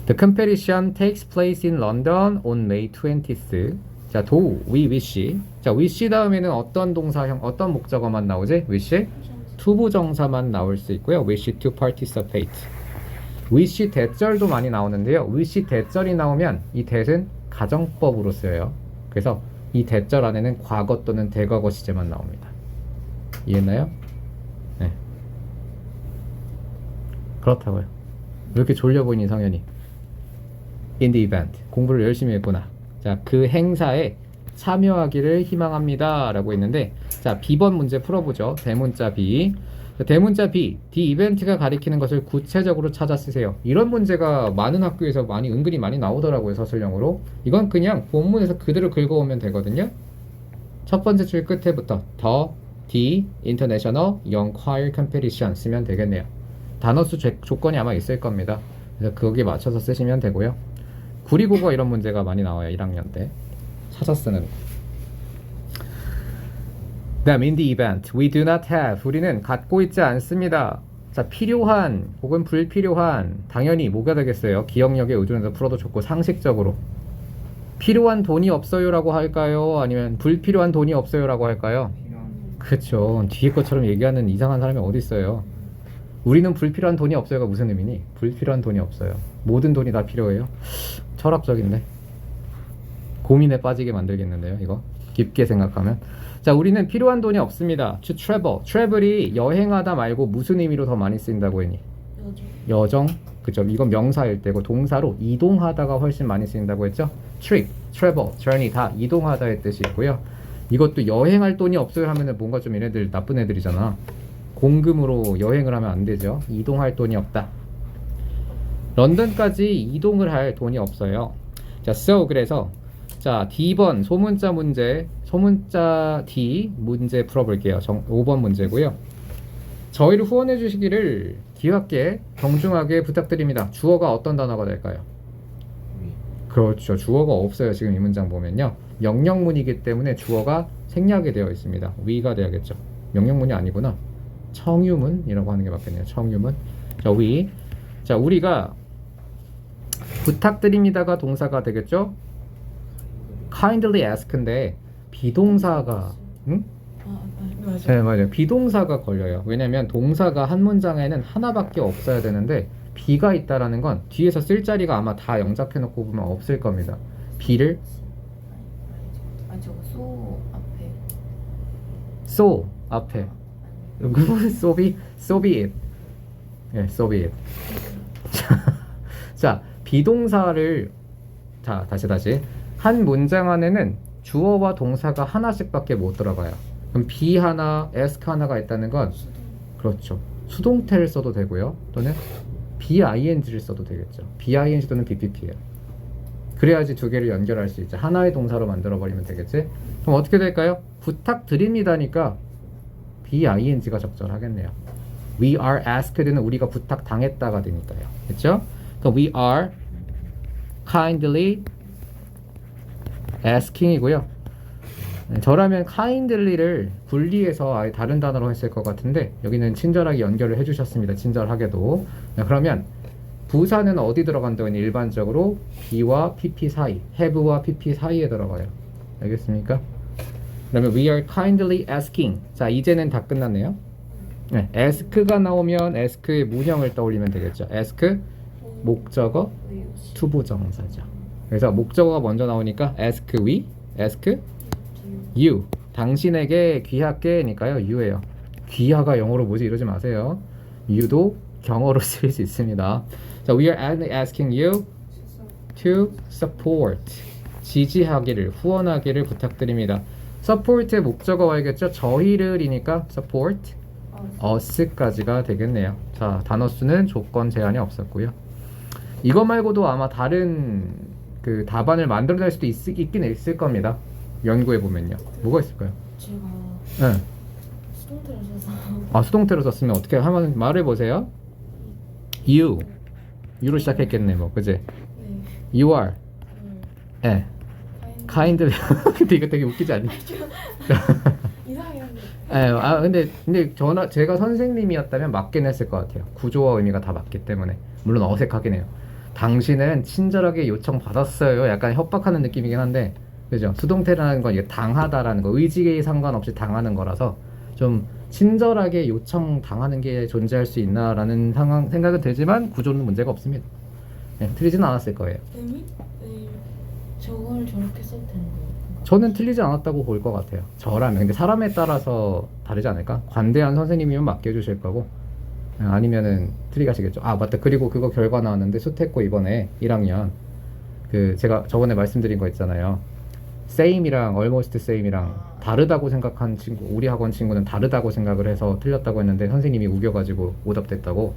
The competition takes place in London on May 20th. 자, we wish. 자, wish 다음에는 어떤 동사형, 어떤 목적어만 나오지? wish? 투부정사만 나올 수 있고요. wish to participate. wish 대절도 많이 나오는데요. wish 대절이 나오면 이 that은 가정법으로 쓰여요. 그래서 이 대절 안에는 과거 또는 대과거 시제만 나옵니다. 이해했나요? 네. 그렇다고요. 왜 이렇게 졸려 보이니 성현이? In the event. 공부를 열심히 했구나. 자, 그 행사에 참여하기를 희망합니다 라고 했는데, 자, B번 문제 풀어보죠. 대문자 B. 자, 대문자 B, the event가 가리키는 것을 구체적으로 찾아 쓰세요. 이런 문제가 많은 학교에서 은근히 많이 나오더라고요. 서술형으로. 이건 그냥 본문에서 그대로 긁어오면 되거든요. 첫 번째 줄 끝에부터 the International Young Choir Competition 쓰면 되겠네요. 단어수 조건이 아마 있을 겁니다. 그래서 거기에 맞춰서 쓰시면 되고요. 구리국어 이런 문제가 많이 나와요. 1학년 때 찾아 쓰는 거. 다음 in the event we do not have. 우리는 갖고 있지 않습니다. 자, 필요한 혹은 불필요한, 당연히 뭐가 되겠어요? 기억력에 의존해서 풀어도 좋고, 상식적으로 필요한 돈이 없어요 라고 할까요? 아니면 불필요한 돈이 없어요 라고 할까요? 그쵸. 뒤에 것처럼 얘기하는 이상한 사람이 어디 있어요. 우리는 불필요한 돈이 없어요가 무슨 의미니? 불필요한 돈이 없어요. 모든 돈이 다 필요해요. 철학적인데 고민에 빠지게 만들겠는데요. 이거 깊게 생각하면. 자, 우리는 필요한 돈이 없습니다. To travel. travel이 여행하다 말고 무슨 의미로 더 많이 쓰인다고 했니? 여정. 그죠. 이건 명사일 때고, 동사로 이동하다가 훨씬 많이 쓰인다고 했죠. trip, travel, journey 다 이동하다의 뜻이 있고요. 이것도 여행할 돈이 없어요 하면은 뭔가 좀 얘네들 나쁜 애들이잖아. 공금으로 여행을 하면 안 되죠. 이동할 돈이 없다. 런던까지 이동을 할 돈이 없어요. 자, so 그래서 자, D번 소문자 문제, 소문자 D 문제 풀어볼게요. 5번 문제고요. 저희를 후원해 주시기를 귀하게 정중하게 부탁드립니다. 주어가 어떤 단어가 될까요? 그렇죠. 주어가 없어요. 지금 이 문장 보면요. 명령문이기 때문에 주어가 생략이 되어 있습니다. we가 돼야겠죠. 명령문이 아니구나. 청유문이라고 하는 게 맞겠네요. 청유문. 자, we. 자, 우리가 부탁드립니다가 동사가 되겠죠? kindly ask인데 비동사가 맞아. 네, 맞아요. 비동사가 걸려요. 왜냐면 동사가 한 문장에는 하나밖에 없어야 되는데 be가 있다라는 건 뒤에서 쓸 자리가 아마 다 영작해 놓고 보면 없을 겁니다. be를 저거 소 앞에 so 앞에 so be it. 예, so be it. 자, 비동사를 다시 한 문장 안에는 주어와 동사가 하나씩밖에 못 들어가요. 그럼 be 하나, ask 하나가 있다는 건 그렇죠. 수동태를 써도 되고요. 또는 BING를 써도 되겠죠. BING 또는 BPP예요. 그래야지 두 개를 연결할 수 있죠. 하나의 동사로 만들어버리면 되겠지. 그럼 어떻게 될까요? 부탁드립니다니까 BING가 적절하겠네요. We are asked는 우리가 부탁당했다가 되니까요. 그렇죠? 그럼 we are kindly asking이고요. 저라면 kindly를 분리해서 아예 다른 단어로 했을 것 같은데 여기는 친절하게 연결을 해주셨습니다. 친절하게도. 그러면 부사는 어디 들어간다고 했니? 일반적으로 be와 pp 사이, have와 pp 사이에 들어가요. 알겠습니까? 그러면 we are kindly asking. 자, 이제는 다 끝났네요. 네, ask가 나오면 ask의 문형을 떠올리면 되겠죠. ask 목적어 투부정사죠. 그래서 목적어가 먼저 나오니까 ask we, ask you. 당신에게 귀하게니까요. you예요. 귀하가 영어로 뭐지 이러지 마세요. you도 경어로 쓰일 수 있습니다. 자, we are asking you to support. 지지하기를, 후원하기를 부탁드립니다. support의 목적어가 알겠죠? 저희를이니까 support us까지가 되겠네요. 자, 단어 수는 조건 제한이 없었고요. 이거 말고도 아마 다른 그 답안을 만들어낼 수도 있긴 있을 겁니다. 연구해 보면요. 뭐가 있을까요? 제가 네. 수동태를 써서 아, 수동태로 썼으면 어떻게 한번 말해 보세요. you로 시작했겠네, 뭐, 그지? 네. you are, kindly kindly. 근데 이거 되게 웃기지 않니? 이상했는데. 근데 제가 선생님이었다면 맞긴 했을 것 같아요. 구조와 의미가 다 맞기 때문에. 물론 어색하긴 해요. 당신은 친절하게 요청 받았어요. 약간 협박하는 느낌이긴 한데, 그죠? 수동태라는 건 이게 당하다라는 거, 의지에 상관없이 당하는 거라서 좀 친절하게 요청 당하는 게 존재할 수 있나라는 생각은 들지만 구조는 문제가 없습니다. 네, 틀리진 않았을 거예요. 의미? 네. 저걸 저렇게 써도 되는 거예요? 저는 틀리지 않았다고 볼 것 같아요. 저라면. 근데 사람에 따라서 다르지 않을까? 관대한 선생님이면 맡겨주실 거고, 아니면은 틀리 가시겠죠. 아, 맞다. 그리고 그거 결과 나왔는데 수태고 이번에 1학년 그 제가 저번에 말씀드린 거 있잖아요. same이랑 almost same이랑 다르다고 생각한 친구, 우리 학원 친구는 다르다고 생각을 해서 틀렸다고 했는데 선생님이 우겨가지고 오답됐다고.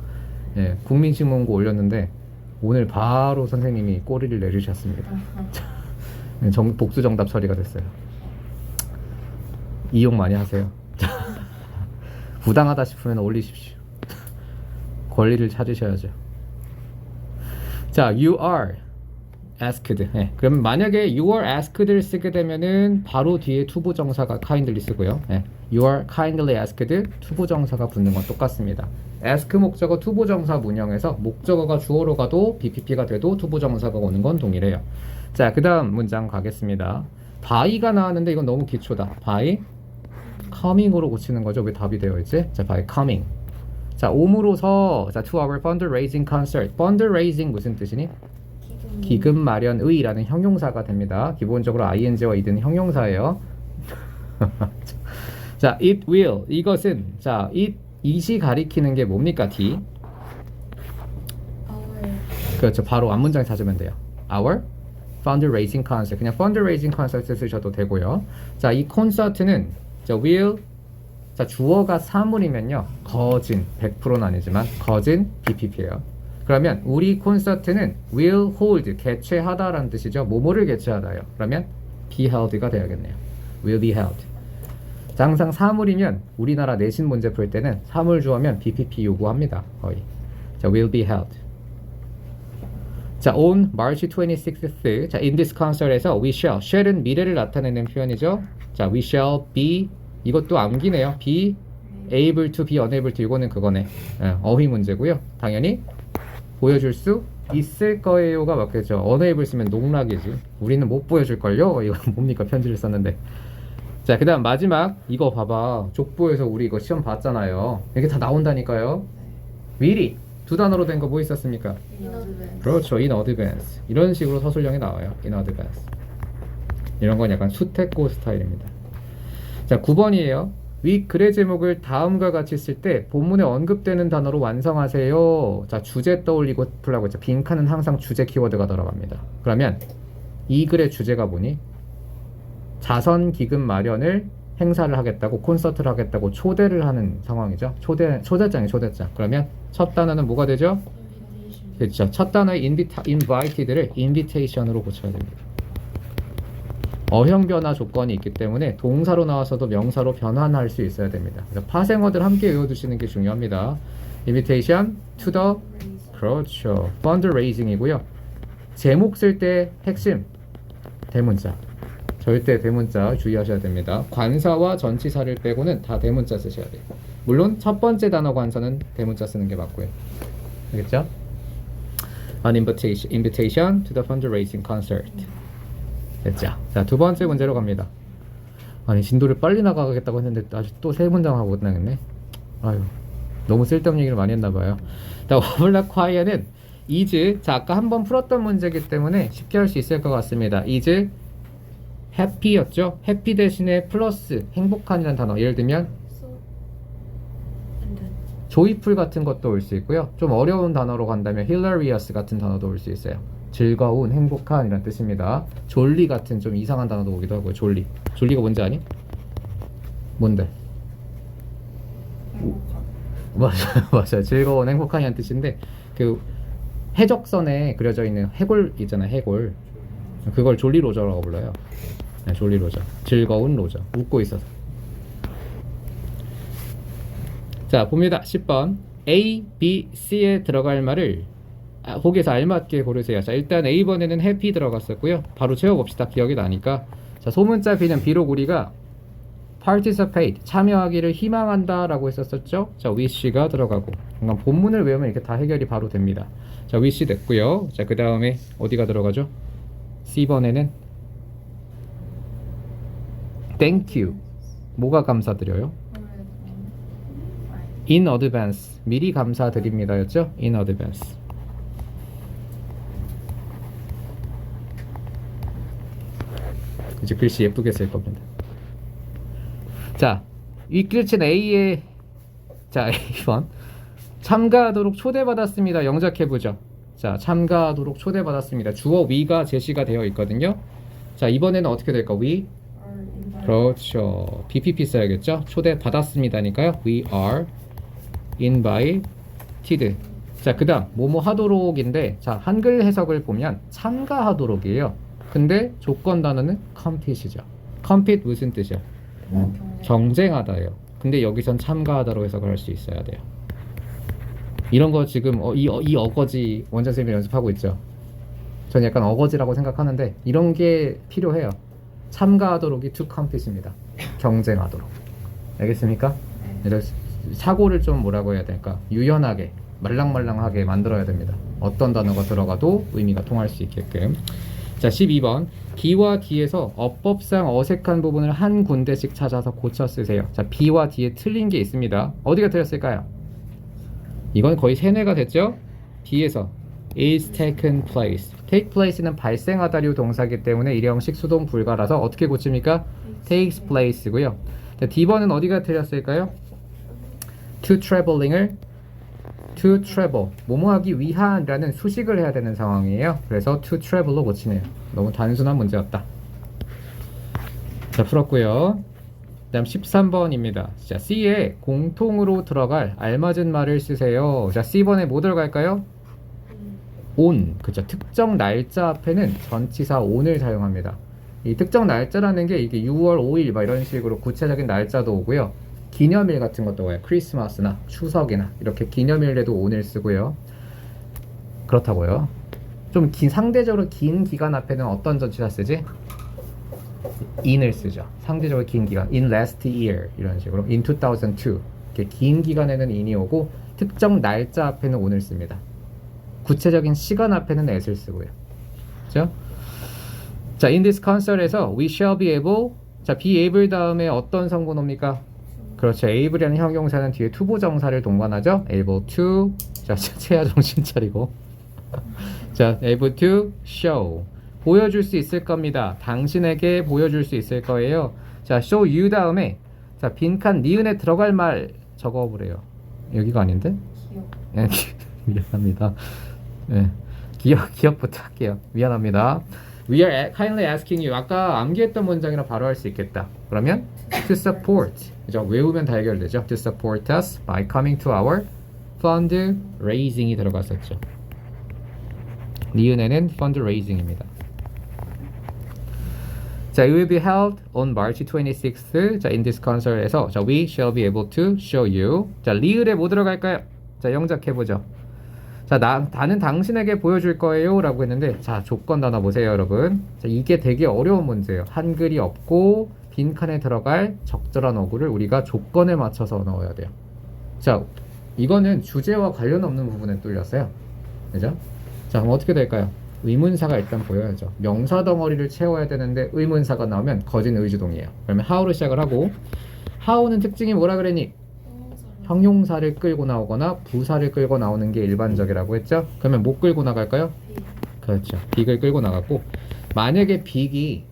예, 국민신문고 올렸는데 오늘 바로 선생님이 꼬리를 내리셨습니다. 복수 정답 처리가 됐어요. 이용 많이 하세요. 부당하다 싶으면 올리십시오. 권리를 찾으셔야죠. 자, you are asked. 네, 그럼 만약에 you are asked를 쓰게 되면은 바로 뒤에 투부정사가 kindly 쓰고요. 네, you are kindly asked 투부정사가 붙는 건 똑같습니다. ask 목적어 투부정사 문형에서 목적어가 주어로 가도 BPP가 돼도 투부정사가 오는 건 동일해요. 자, 그 다음 문장 가겠습니다. by가 나왔는데 이건 너무 기초다. by coming으로 고치는 거죠. 왜 답이 되어 있지? 자, by coming. 자, 옴으로서 자, to our fundraising concert. fundraising 무슨 뜻이니? 기금 마련의라는 형용사가 됩니다. 기본적으로 ing와 id는 형용사예요. 자, it will. 이것은 자, it이 가리키는 게 뭡니까? D. our 그렇죠. 바로 앞문장에 찾으면 돼요. our fundraising concert. 그냥 fundraising concert 쓰셔도 되고요. 자, 이 콘서트는 자, will 자, 주어가 사물이면요. 거진 100%는 아니지만 거진 BPP예요. 그러면 우리 콘서트는 will hold 개최하다라는 뜻이죠. 뭐뭐를 개최하다요. 그러면 be held가 되야겠네요. will be held. 자, 항상 사물이면 우리나라 내신 문제 풀 때는 사물 주어면 BPP 요구합니다. 거의. 자, will be held. 자, on March 26th. 자, in this concert에서 we shall은 미래를 나타내는 표현이죠. 자, we shall be 이것도 암기네요. be able to, be unable to 이거는 그거네. 어휘 문제고요. 당연히 보여줄 수 있을 거예요가 맞겠죠. unable 쓰면 농락이지. 우리는 못 보여줄걸요? 이거 뭡니까? 편지를 썼는데. 자, 그 다음 마지막 이거 봐봐. 족보에서 우리 이거 시험 봤잖아요. 이게 다 나온다니까요. 미리 두 단어로 된 거 뭐 있었습니까? 그렇죠. in advance. 이런 식으로 서술형이 나와요. in advance. 이런 건 약간 수태고 스타일입니다. 자, 9번이에요. 위 글의 제목을 다음과 같이 쓸 때 본문에 언급되는 단어로 완성하세요. 자, 주제 떠올리고 풀라고 했죠. 빈칸은 항상 주제 키워드가 들어갑니다. 그러면 이 글의 주제가 뭐니? 자선 기금 마련을 행사를 하겠다고, 콘서트를 하겠다고 초대를 하는 상황이죠. 초대장이 초대장. 그러면 첫 단어는 뭐가 되죠? 그렇죠. 첫 단어의 invited를 invitation으로 고쳐야 됩니다. 어형 변화 조건이 있기 때문에 동사로 나와서도 명사로 변환할 수 있어야 됩니다. 그래서 파생어들 함께 외워두시는 게 중요합니다. invitation to the 그렇죠. fundraising이고요. 제목 쓸 때 핵심 대문자. 절대 대문자 주의하셔야 됩니다. 관사와 전치사를 빼고는 다 대문자 쓰셔야 돼요. 물론 첫 번째 단어 관사는 대문자 쓰는 게 맞고요. 알겠죠? An invitation to the fundraising concert. 됐죠? 자, 두 번째 문제로 갑니다. 아니, 진도를 빨리 나가겠다고 했는데 아직 또 세 문장 하고 끝나겠네. 아유, 너무 쓸데없는 얘기를 많이 했나봐요. 자, 워블락 콰이어는 is. 자, 아까 한번 풀었던 문제이기 때문에 쉽게 할 수 있을 것 같습니다. is happy였죠? happy 대신에 플러스 행복한이라는 단어. 예를 들면 so and then joyful 같은 것도 올 수 있고요. 좀 어려운 단어로 간다면 hilarious 같은 단어도 올 수 있어요. 즐거운, 행복한 이란 뜻입니다. 졸리 같은 좀 이상한 단어도 오기도 하고요. 졸리가 뭔지 아니? 뭔데? 맞아요. 즐거운, 행복한이란 뜻인데 그 해적선에 그려져 있는 해골 있잖아요. 해골. 그걸 졸리 로저라고 불러요. 네, 졸리 로저. 즐거운 로저. 웃고 있어서. 자, 봅니다. 10번. A, B, C에 들어갈 말을 거기에서 알맞게 고르세요. 자, 일단 A번에는 happy 들어갔었고요. 바로 채워봅시다. 기억이 나니까. 자, 소문자 B는 비록 우리가 participate, 참여하기를 희망한다 라고 했었었죠. 자, wish가 들어가고. 그러니까 본문을 외우면 이렇게 다 해결이 바로 됩니다. 자, wish 됐고요. 자, 그 다음에 어디가 들어가죠? C번에는 thank you. 뭐가 감사드려요? in advance. 미리 감사드립니다 였죠? in advance. 이제 글씨 예쁘게 쓸 겁니다. 자, 이 글씨는 A의 자, A번 참가하도록 초대받았습니다. 영작해보죠. 자, 참가하도록 초대받았습니다. 주어 we가 제시가 되어 있거든요. 자, 이번에는 어떻게 될까? we 그렇죠. BPP 써야겠죠? 초대받았습니다니까요. we are invited. 자, 그 다음 뭐뭐 하도록인데, 자, 한글 해석을 보면 참가하도록이에요. 근데 조건 단어는 compet이죠. compete 무슨 뜻이야? 경쟁하다예요. 근데 여기선 참가하다로 해석을 할 수 있어야 돼요. 이런 거 지금 이 어거지 원장 선생님이 연습하고 있죠. 저는 약간 어거지라고 생각하는데 이런 게 필요해요. 참가하도록이 to compete입니다. 경쟁하도록. 알겠습니까? 이런 사고를 좀 뭐라고 해야 될까? 유연하게 말랑말랑하게 만들어야 됩니다. 어떤 단어가 들어가도 의미가 통할 수 있게끔. 자, 12번 B와 D에서 어법상 어색한 부분을 한 군데씩 찾아서 고쳐 쓰세요. 자, B와 D에 틀린 게 있습니다. 어디가 틀렸을까요? 이건 거의 세뇌가 됐죠? B에서 is taken place. take place는 발생하다류 동사이기 때문에 일형식 수동 불가라서 어떻게 고칩니까? takes place고요. 자, D번은 어디가 틀렸을까요? to traveling을 to travel, 뭐뭐하기 위한이라는 수식을 해야 되는 상황이에요. 그래서 to travel로 고치네요. 너무 단순한 문제였다. 자, 풀었고요. 그 다음 13번입니다. 자, C에 공통으로 들어갈 알맞은 말을 쓰세요. 자, C번에 뭐 들어갈까요? on. 그쵸. 특정 날짜 앞에는 전치사 on을 사용합니다. 이 특정 날짜라는 게 이게 6월 5일 막 이런 식으로 구체적인 날짜도 오고요. 기념일 같은 것도 와요. 크리스마스나 추석이나 이렇게 기념일에도 on을 쓰고요. 그렇다고요. 좀 상대적으로 긴 기간 앞에는 어떤 전치사 쓰지? in을 쓰죠. 상대적으로 긴 기간. in last year 이런 식으로. in 2002 이렇게 긴 기간에는 in이 오고 특정 날짜 앞에는 on을 씁니다. 구체적인 시간 앞에는 at을 쓰고요. 그렇죠? 자, in this concert에서 we shall be able. 자, be able 다음에 어떤 성분 옵니까? 그렇죠. able이라는 형용사는 뒤에 투부정사를 동반하죠. able to. 자, 채야 정신 차리고. 자, able to show. 보여줄 수 있을 겁니다. 당신에게 보여줄 수 있을 거예요. 자, show you 다음에 자, 빈칸 니은에 들어갈 말 적어보래요. 여기가 아닌데? 기억. 네, 미안합니다. 네, 기억부터 할게요. 미안합니다. We are kindly asking you. 아까 암기했던 문장이랑 바로 할 수 있겠다. 그러면 to support. 그죠? 외우면 다 해결되죠. To support us by coming to our fundraising이 들어갔었죠. 니은에는 fundraising입니다. 자, it will be held on March 26th. 자, in this concert에서 자, we shall be able to show you. 자, 리을에 뭐 들어갈까요? 자, 영작해보죠. 자, 나는 당신에게 보여줄 거예요 라고 했는데 자, 조건 단어 보세요 여러분. 자, 이게 되게 어려운 문제예요. 한글이 없고 빈칸에 들어갈 적절한 어구를 우리가 조건에 맞춰서 넣어야 돼요. 자, 이거는 주제와 관련 없는 부분에 뚫렸어요. 그죠? 자, 그럼 어떻게 될까요? 의문사가 일단 보여야죠. 명사 덩어리를 채워야 되는데 의문사가 나오면 거진 의주동이에요. 그러면 how로 시작을 하고 how는 특징이 뭐라 그랬니? 형용사를 끌고 나오거나 부사를 끌고 나오는 게 일반적이라고 했죠? 그러면 뭐 끌고 나갈까요? 그렇죠. big을 끌고 나갔고 만약에 big이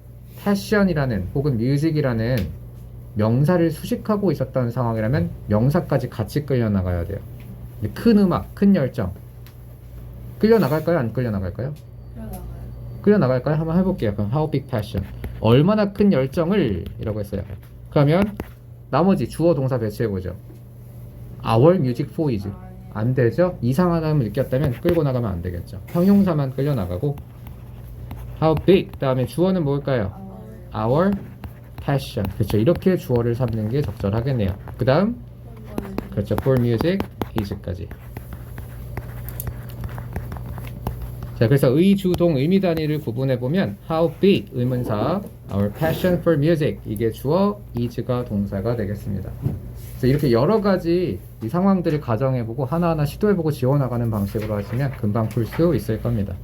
패션이라는 혹은 뮤직이라는 명사를 수식하고 있었던 상황이라면 명사까지 같이 끌려 나가야 돼요. 큰 음악, 큰 열정 끌려 나갈까요? 안 끌려 나갈까요? 끌려 나갈까요? 한번 해볼게요. 그럼 how big passion 얼마나 큰 열정을 이라고 했어요. 그러면 나머지 주어 동사 배치해보죠. Our music for is 안 되죠? 이상하다는 느꼈다면 끌고 나가면 안 되겠죠. 형용사만 끌려 나가고 how big 다음에 주어는 뭘까요? Our passion. 그렇죠. 이렇게 주어를 삼는 게 적절하겠네요. 그 다음 그렇죠. For music is까지. 자, 그래서 의주동 의미 단위를 구분해 보면 how big 의문사, our passion for music 이게 주어, is가 동사가 되겠습니다. 그래서 이렇게 여러 가지 이 상황들을 가정해보고 하나하나 시도해보고 지워나가는 방식으로 하시면 금방 풀 수 있을 겁니다.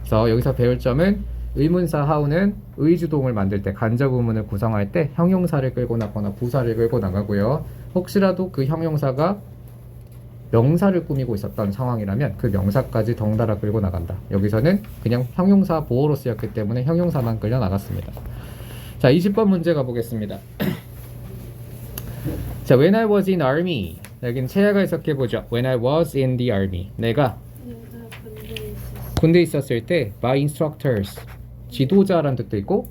그래서 여기서 배울 점은 의문사 how는 의주동을 만들 때 간접 의문을 구성할 때 형용사를 끌고 나거나 부사를 끌고 나가고요. 혹시라도 그 형용사가 명사를 꾸미고 있었던 상황이라면 그 명사까지 덩달아 끌고 나간다. 여기서는 그냥 형용사 보어로 쓰였기 때문에 형용사만 끌려 나갔습니다. 자, 20번 문제 가보겠습니다. 자, when I was in army. 여긴 채야가 해석해 보죠. When I was in the army. 내가 군대에 있었을 때 my instructors. 지도자란 뜻도 있고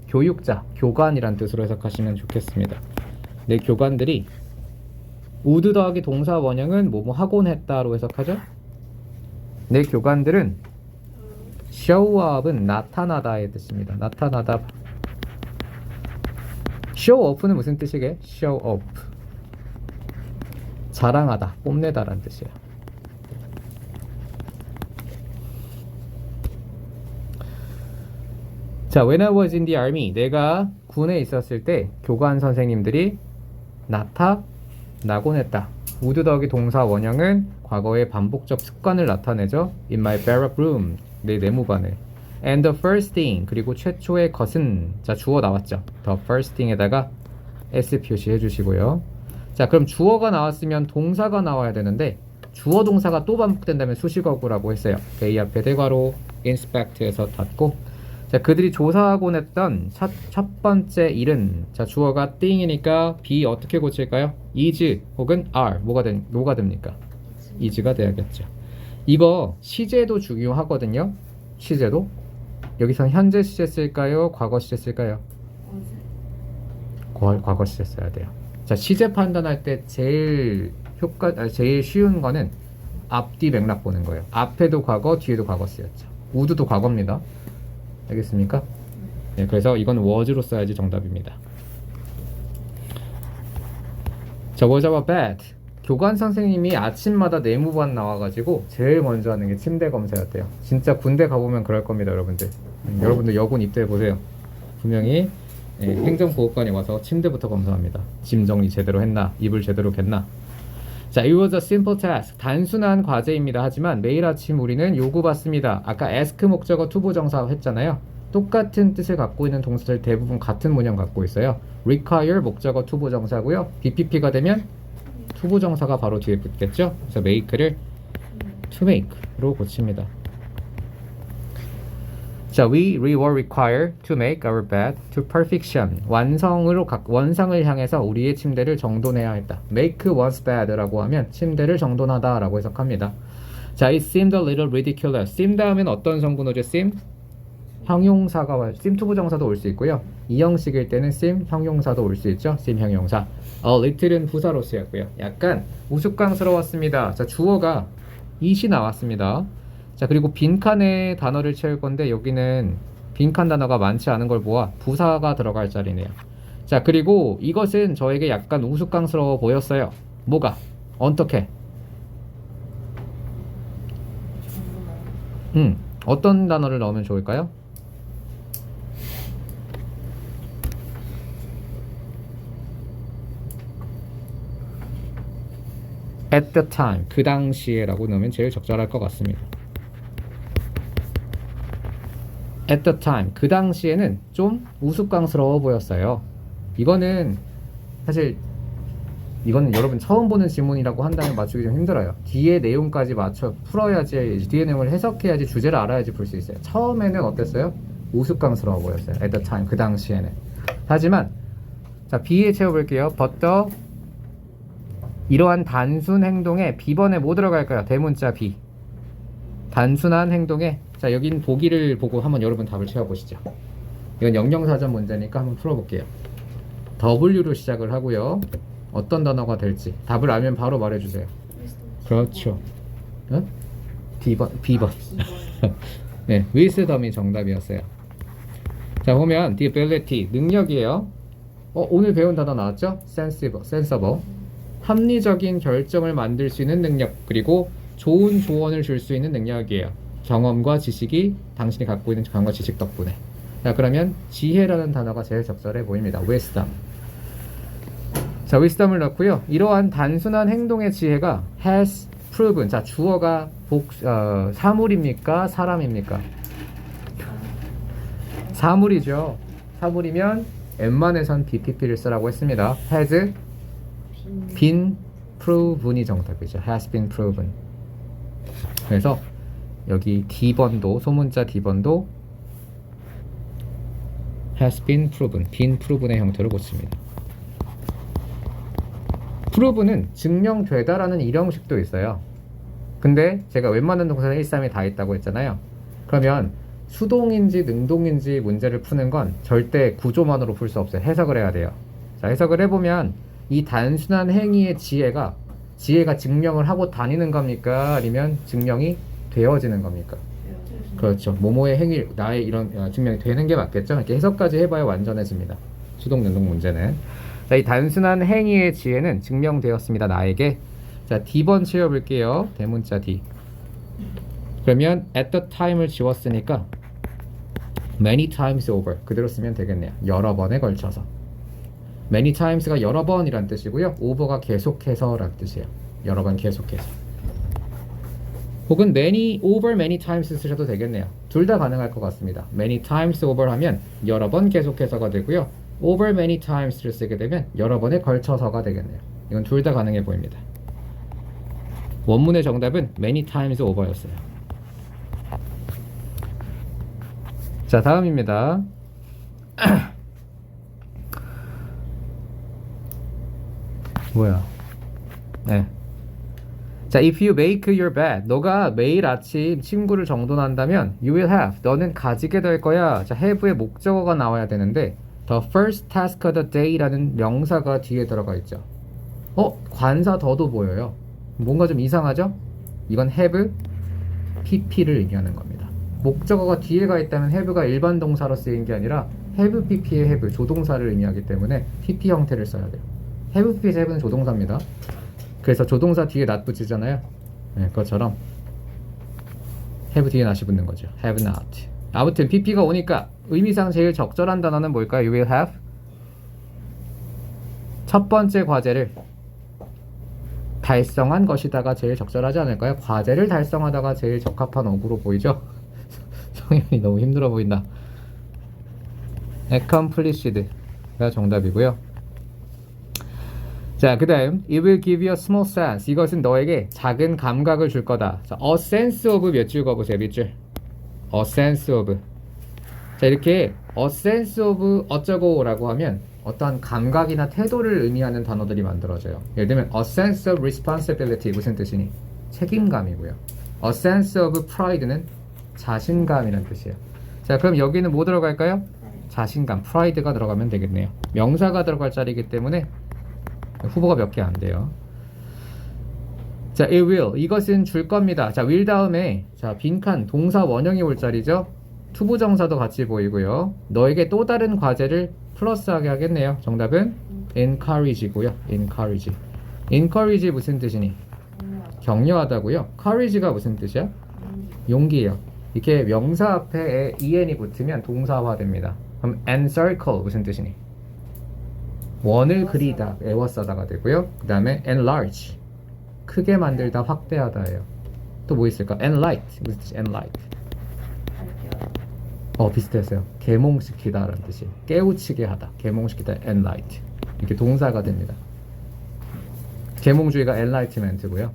교육자, 교관이란 뜻으로 해석하시면 좋겠습니다. 내 교관들이 would 더하기 동사 원형은 뭐뭐 하곤 했다로 해석하죠. 내 교관들은 show up은 나타나다의 뜻입니다. 나타나다. show up는 무슨 뜻이게? show up. 자랑하다, 뽐내다라는 뜻이에요. 자, when I was in the army. 내가 군에 있었을 때 교관 선생님들이 나타나곤 했다. would 더하기 동사 원형은 과거의 반복적 습관을 나타내죠. In my barrack room. 내 내무반에. And the first thing. 그리고 최초의 것은. 자, 주어 나왔죠. The first thing에다가 S 표시해 주시고요. 자, 그럼 주어가 나왔으면 동사가 나와야 되는데 주어 동사가 또 반복된다면 수식어구라고 했어요. A 앞에 대괄호 inspect에서 닫고. 자, 그들이 조사하곤 했던 첫 번째 일은, 자, 주어가 thing이니까 be 어떻게 고칠까요? is 혹은 are 뭐가 됩니까? is가 돼야겠죠. 이거 시제도 중요하거든요. 시제도. 여기서 현재 시제 쓸까요? 과거 시제 쓸까요? 과거 시제 써야 돼요. 자, 시제 판단할 때 제일 쉬운 거는 앞뒤 맥락 보는 거예요. 앞에도 과거, 뒤에도 과거 쓰였죠. would도 과거입니다. 알겠습니까? 네, 그래서 이건 was로 써야지 정답입니다. 자, was our bed. 교관 선생님이 아침마다 내무반 나와가지고 제일 먼저 하는 게 침대 검사였대요. 진짜 군대 가보면 그럴 겁니다, 여러분들. 여러분들 여군 입대해보세요. 분명히 행정보호관이 와서 침대부터 검사합니다. 짐 정리 제대로 했나? 이불 제대로 겠나? 자, it was a simple task. 단순한 과제입니다. 하지만 매일 아침 우리는 요구받습니다. 아까 ask 목적어 투부정사 했잖아요. 똑같은 뜻을 갖고 있는 동사들 대부분 같은 문형 갖고 있어요. require 목적어 투부정사고요. BPP가 되면 투부정사가 바로 뒤에 붙겠죠. 그래서 make를 to make로 고칩니다. 자, we were required to make our bed to perfection. 원상을 향해서 우리의 침대를 정돈해야 했다. make one's bed라고 하면 침대를 정돈하다 라고 해석합니다. 자, it seemed a little ridiculous. seem 다음엔 어떤 성분 오죠? seem? 형용사가 와요. seem 투부정사도 올 수 있고요. 이 형식일 때는 seem 형용사도 올 수 있죠. seem 형용사. a little은 부사로 쓰였고요. 약간 우스꽝스러웠습니다. 자, 주어가 it이 나왔습니다. 자, 그리고 빈칸에 단어를 채울 건데 여기는 빈칸 단어가 많지 않은 걸 모아 부사가 들어갈 자리네요. 자, 그리고 이것은 저에게 약간 우스꽝스러워 보였어요. 뭐가? 어떻게? 어떤 단어를 넣으면 좋을까요? at the time, 그 당시에 라고 넣으면 제일 적절할 것 같습니다. at the time, 그 당시에는 좀 우스꽝스러워 보였어요. 이거는 사실 이거는 여러분 처음 보는 지문이라고 한다면 맞추기 좀 힘들어요. 뒤에 내용까지 맞춰 풀어야지, 뒤에 내용을 해석해야지 주제를 알아야지 풀 수 있어요. 처음에는 어땠어요? 우스꽝스러워 보였어요. at the time, 그 당시에는. 하지만 자, B에 채워볼게요. but the 이러한 단순 행동에 B번에 뭐 들어갈까요? 대문자 B. 단순한 행동에, 자, 여긴 보기를 보고 한번 여러분 답을 채워보시죠. 이건 영영사전 문제니까 한번 풀어볼게요. W로 시작을 하고요. 어떤 단어가 될지 답을 알면 바로 말해주세요. 그렇죠. 어? B번. 네, wisdom이 정답이었어요. 자, 보면 the ability, 능력이에요. 오늘 배운 단어 나왔죠? sensible. 합리적인 결정을 만들 수 있는 능력, 그리고 좋은 조언을 줄 수 있는 능력이에요. 경험과 지식이 당신이 갖고 있는 경험과 지식 덕분에. 자, 그러면 지혜라는 단어가 제일 적절해 보입니다. wisdom. 자, wisdom을 넣고요. 이러한 단순한 행동의 지혜가 has proven. 자, 주어가 사물입니까? 사람입니까? 사물이죠. 사물이면 웬만해선 BPP를 쓰라고 했습니다. has been proven이 정답이죠. has been proven. 그래서 여기 D번도, 소문자 D번도 has been proven의 형태로 고칩니다. proven은 증명되다라는 일형식도 있어요. 근데 제가 웬만한 동사는 1, 3이 다 있다고 했잖아요. 그러면 수동인지 능동인지 문제를 푸는 건 절대 구조만으로 풀 수 없어요. 해석을 해야 돼요. 자, 해석을 해보면 이 단순한 행위의 지혜가 증명을 하고 다니는 겁니까? 아니면 증명이 되어지는 겁니까? 그렇죠. 모모의 행위, 나의 이런 증명이 되는 게 맞겠죠. 이렇게 해석까지 해봐야 완전해집니다. 수동 능동 문제는. 자, 이 단순한 행위의 지혜는 증명되었습니다. 나에게. 자, D번 채워볼게요. 대문자 D. 그러면 at the time을 지웠으니까 many times over 그대로 쓰면 되겠네요. 여러 번에 걸쳐서. many times가 여러 번이란 뜻이고요. over가 계속해서 란 뜻이에요. 여러 번 계속해서. 혹은 over many times 쓰셔도 되겠네요. 둘 다 가능할 것 같습니다. many times over 하면 여러 번 계속해서가 되고요. over many times를 쓰게 되면 여러 번에 걸쳐서가 되겠네요. 이건 둘 다 가능해 보입니다. 원문의 정답은 many times over였어요. 자, 다음입니다. 뭐야? 네. 자, if you make your bed, 너가 매일 아침 침구를 정돈한다면 you will have, 너는 가지게 될 거야. 자, have의 목적어가 나와야 되는데 the first task of the day라는 명사가 뒤에 들어가 있죠. 관사 더도 보여요. 뭔가 좀 이상하죠? 이건 have, pp를 의미하는 겁니다. 목적어가 뒤에 가 있다면 have가 일반 동사로 쓰인 게 아니라 have pp의 have, 조동사를 의미하기 때문에 pp 형태를 써야 돼요. have pp에서 have는 조동사입니다. 그래서 조동사 뒤에 not 붙이잖아요. 네, 그것처럼 have 뒤에 not이 붙는 거죠. have not. 아무튼 pp가 오니까 의미상 제일 적절한 단어는 뭘까요? You will have. 첫 번째 과제를 달성한 것이다가 제일 적절하지 않을까요? 과제를 달성하다가 제일 적합한 어구로 보이죠? 성현이 너무 힘들어 보인다. Accomplished가 정답이고요. 자, 그 다음 It will give you a small sense. 이것은 너에게 작은 감각을 줄 거다. 자, a sense of 몇 줄 거보세요. 몇 줄? A sense of. 자, 이렇게 a sense of 어쩌고라고 하면 어떠한 감각이나 태도를 의미하는 단어들이 만들어져요. 예를 들면 a sense of responsibility 무슨 뜻이니? 책임감이고요. a sense of pride는 자신감이라는 뜻이에요. 자, 그럼 여기는 뭐 들어갈까요? 자신감, pride가 들어가면 되겠네요. 명사가 들어갈 자리이기 때문에 후보가 몇 개 안 돼요. 자, it will, 이것은 줄 겁니다. 자, will 다음에 자, 빈칸 동사 원형이 올 자리죠. 투부정사도 같이 보이고요. 너에게 또 다른 과제를 플러스하게 하겠네요. 정답은 encourage고요. encourage 무슨 뜻이니? 격려하다고요. courage가 무슨 뜻이야? 용기예요. 이렇게 명사 앞에 en이 붙으면 동사화 됩니다. 그럼 encircle 무슨 뜻이니? 원을 그리다, 에워싸다가 되고요. 그 다음에 enlarge 크게 만들다, 확대하다예요. 또 뭐 있을까? enlight 무슨 뜻이? enlight 비슷했어요. 계몽시키다 라는 뜻이 깨우치게 하다, 계몽시키다, enlight 이렇게 동사가 됩니다. 계몽주의가 enlightenment고요.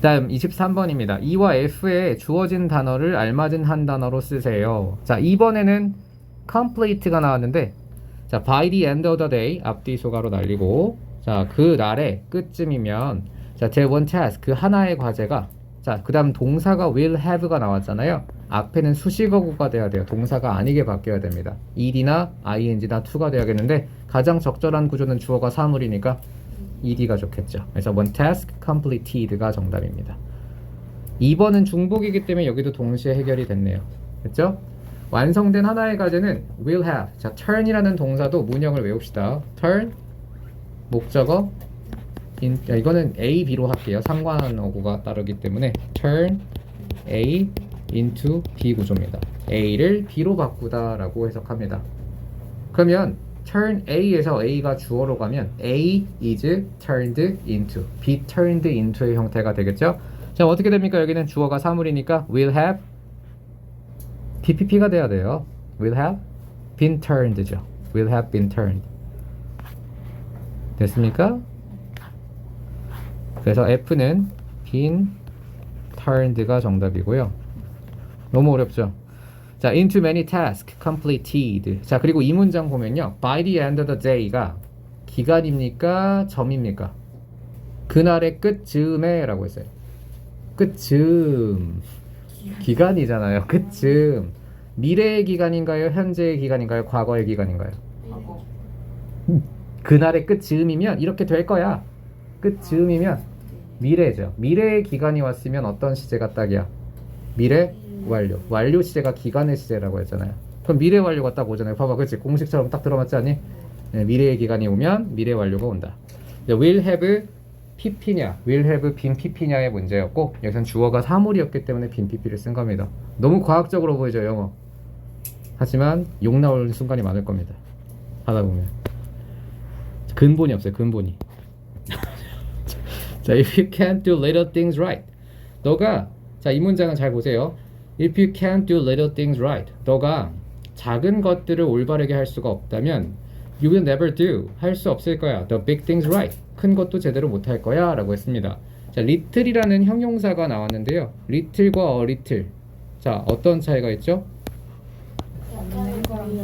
다음 23번입니다. E와 F에 주어진 단어를 알맞은 한 단어로 쓰세요. 자, 이번에는 complete가 나왔는데 자, by the end of the day 앞뒤 소가로 날리고 자, 그 날의 끝쯤이면 자, 제 one task 그 하나의 과제가 자, 그 다음 동사가 will have가 나왔잖아요. 앞에는 수식어구가 돼야 돼요. 동사가 아니게 바뀌어야 됩니다. ed나 ing나 to가 돼야겠는데 가장 적절한 구조는 주어가 사물이니까 ed가 좋겠죠. 그래서 one task completed가 정답입니다. 2번은 중복이기 때문에 여기도 동시에 해결이 됐네요. 됐죠? 완성된 하나의 과제는 will have. 자, turn이라는 동사도 문형을 외웁시다. turn 목적어 이거는 A, B로 할게요. 상관어구가 따르기 때문에 turn A into B 구조입니다. A를 B로 바꾸다라고 해석합니다. 그러면 turn A에서 A가 주어로 가면 A is turned into, be turned into의 형태가 되겠죠? 자, 어떻게 됩니까? 여기는 주어가 사물이니까 will have PPP가 돼야 돼요. will have been turned죠. will have been turned. 됐습니까? 그래서 F는 been turned가 정답이고요. 너무 어렵죠? 자, into many tasks completed. 자, 그리고 이 문장 보면요. by the end of the day가 기간입니까? 점입니까? 그날의 끝즈음에 라고 했어요. 끝즈음. 기간이잖아요. 끝즈음. 미래의 기간인가요? 현재의 기간인가요? 과거의 기간인가요? 과거. 그날의 끝즈음이면 이렇게 될 거야. 끝즈음이면 미래죠. 미래의 기간이 왔으면 어떤 시제가 딱이야? 미래 완료. 완료 시제가 기간의 시제라고 했잖아요. 그럼 미래 완료가 딱 오잖아요. 봐봐, 그렇지? 공식처럼 딱 들어맞지 않니? 네, 미래의 기간이 오면 미래 완료가 온다. will have pp냐, will have been pp냐의 문제였고, 여기선 주어가 사물이었기 때문에 been pp를 쓴 겁니다. 너무 과학적으로 보이죠, 영어. 하지만 욕 나오는 순간이 많을 겁니다. 하다 보면 근본이 없어요. 근본이. 자, if you can't do little things right, 너가, 자, 이 문장은 잘 보세요. If you can't do little things right, 너가 작은 것들을 올바르게 할 수가 없다면 you will never do, 할 수 없을 거야. The big things right, 큰 것도 제대로 못 할 거야 라고 했습니다. 자, little이라는 형용사가 나왔는데요. little과 a little, 자, 어떤 차이가 있죠?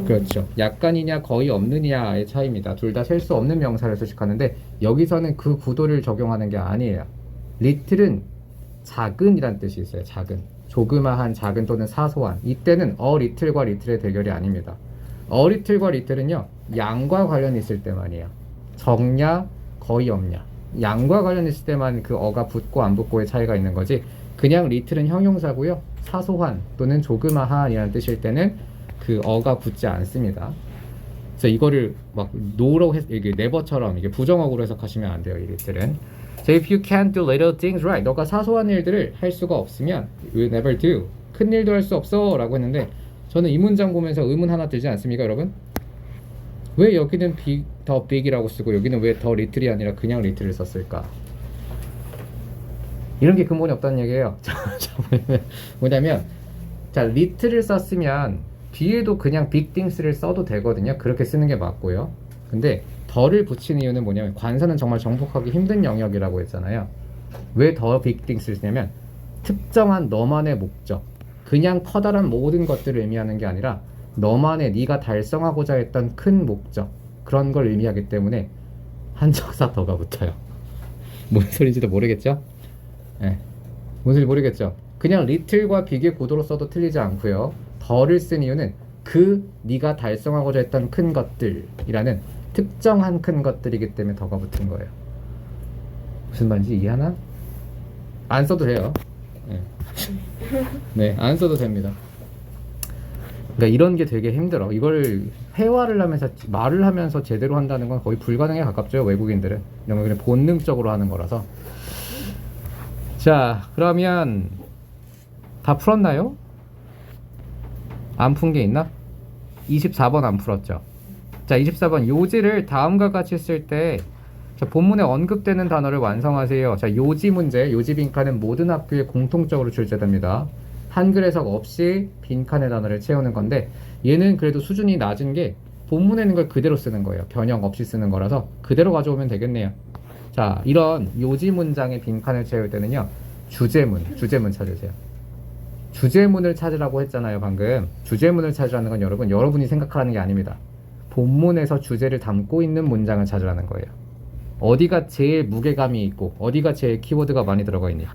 그렇죠. 약간이냐 거의 없느냐의 차이입니다. 둘 다 셀 수 없는 명사를 수식하는데 여기서는 그 구도를 적용하는 게 아니에요. little은 작은이란 뜻이 있어요. 작은, 조그마한, 작은 또는 사소한. 이때는 a little과 little의 대결이 아닙니다. a little과 little은요, 양과 관련이 있을 때만이에요. 적냐 거의 없냐, 양과 관련 있을 때만 그 어가 붙고 안 붙고의 차이가 있는 거지, 그냥 little은 형용사고요, 사소한 또는 조그마한이라는 뜻일 때는 그 어가 붙지 않습니다. 그래서 이거를 막 노라고 이게 네버처럼 이게 부정어구로 해석하시면 안 돼요. 이 little은. So if you can't do little things right, 너가 사소한 일들을 할 수가 없으면 you will never do, 큰 일도 할 수 없어 라고 했는데, 저는 이 문장 보면서 의문 하나 들지 않습니까, 여러분? 왜 여기는 big, 더 big이라고 쓰고 여기는 왜 더 little이 아니라 그냥 little을 썼을까? 이런 게 근본이 없다는 얘기예요. 뭐냐면, 자, little을 썼으면 뒤에도 그냥 big things를 써도 되거든요. 그렇게 쓰는 게 맞고요. 근데 더를 붙인 이유는 뭐냐면, 관사는 정말 정복하기 힘든 영역이라고 했잖아요. 왜 더 big things를 쓰냐면, 특정한 너만의 목적, 그냥 커다란 모든 것들을 의미하는 게 아니라 너만의, 네가 달성하고자 했던 큰 목적, 그런 걸 의미하기 때문에 한적사 더가 붙어요. 뭔 소리인지도 모르겠죠? 네. 뭔 소리인지 모르겠죠? 그냥 little과 big의 구도로 써도 틀리지 않고요. 더를 쓴 이유는 그 네가 달성하고자 했던 큰 것들이라는 특정한 큰 것들이기 때문에 더가 붙은 거예요. 무슨 말인지 이해하나? 안 써도 돼요. 네, 네, 안 써도 됩니다. 그러니까 이런 게 되게 힘들어. 이걸 회화를 하면서, 말을 하면서 제대로 한다는 건 거의 불가능에 가깝죠, 외국인들은. 이런 거 그냥 본능적으로 하는 거라서. 자, 그러면 다 풀었나요? 안 푼 게 있나? 24번 안 풀었죠. 자, 24번 요지를 다음과 같이 쓸 때, 자, 본문에 언급되는 단어를 완성하세요. 자, 요지 문제, 요지 빈칸은 모든 학교에 공통적으로 출제됩니다. 한글 해석 없이 빈칸의 단어를 채우는 건데, 얘는 그래도 수준이 낮은 게 본문에 있는 걸 그대로 쓰는 거예요. 변형 없이 쓰는 거라서 그대로 가져오면 되겠네요. 자, 이런 요지 문장의 빈칸을 채울 때는요, 주제문 찾으세요. 주제문을 찾으라고 했잖아요, 방금. 주제문을 찾으라는 건 여러분이 생각하는 게 아닙니다. 본문에서 주제를 담고 있는 문장을 찾으라는 거예요. 어디가 제일 무게감이 있고 어디가 제일 키워드가 많이 들어가 있니?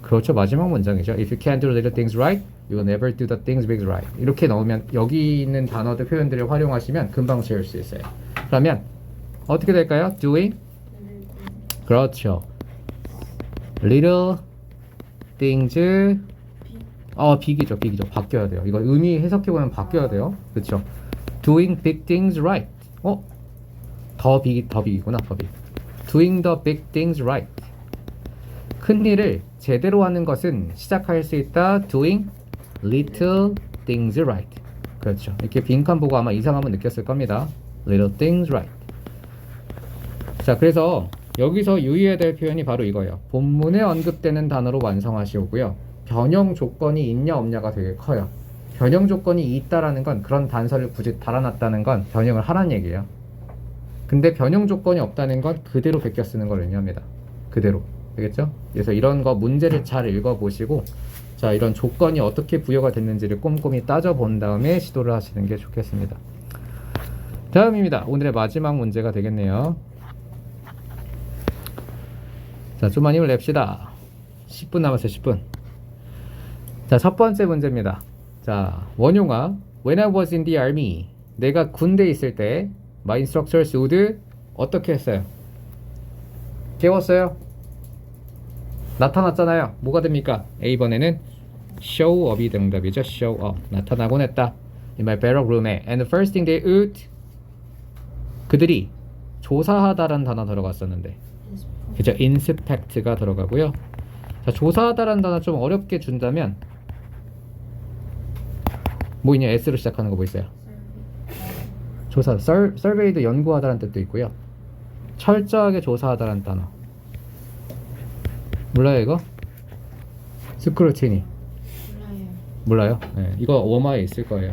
그렇죠, 마지막 문장이죠. If you can't do little things right, you will never do the things big right. 이렇게 넣으면, 여기 있는 단어들, 표현들을 활용하시면 금방 채울 수 있어요. 그러면 어떻게 될까요? doing? 그렇죠. little things, big이죠. 바뀌어야 돼요. 이거 의미 해석해보면 바뀌어야 돼요. 그렇죠. doing big things right. 더 빅이구나, 더 빅. doing the big things right. 큰 일을 제대로 하는 것은 시작할 수 있다. Doing little things right. 그렇죠. 이렇게 빈칸 보고 아마 이상함은 느꼈을 겁니다. Little things right. 자, 그래서 여기서 유의해야 될 표현이 바로 이거예요. 본문에 언급되는 단어로 완성하시오고요. 변형 조건이 있냐 없냐가 되게 커요. 변형 조건이 있다라는 건 그런 단서를 굳이 달아놨다는 건 변형을 하라는 얘기예요. 근데 변형 조건이 없다는 건 그대로 베껴 쓰는 걸 의미합니다. 그대로. 되겠죠? 그래서 이런 거 문제를 잘 읽어보시고 자, 이런 조건이 어떻게 부여가 됐는지를 꼼꼼히 따져본 다음에 시도를 하시는 게 좋겠습니다. 다음입니다. 오늘의 마지막 문제가 되겠네요. 자, 좀만 힘을 냅시다. 10분 남았어요. 10분. 자, 첫 번째 문제입니다. 자, 원용어 When I was in the army, 내가 군대에 있을 때 My instructors would 어떻게 했어요? 깨웠어요? 나타났잖아요. 뭐가 됩니까? A번에는 show up이 정답이죠. show up. 나타나곤 했다. In my barrack room에. And the first thing they would 그들이 조사하다라는 단어 들어갔었는데 그죠? inspect가 들어가고요. 자, 조사하다라는 단어 좀 어렵게 준다면 뭐 있냐? S로 시작하는 거 뭐 있어요? 조사, survey도 연구하다라는 뜻도 있고요. 철저하게 조사하다라는 단어 몰라요 이거? 스크루티니 몰라요? 네, 이거 워마에 있을 거예요.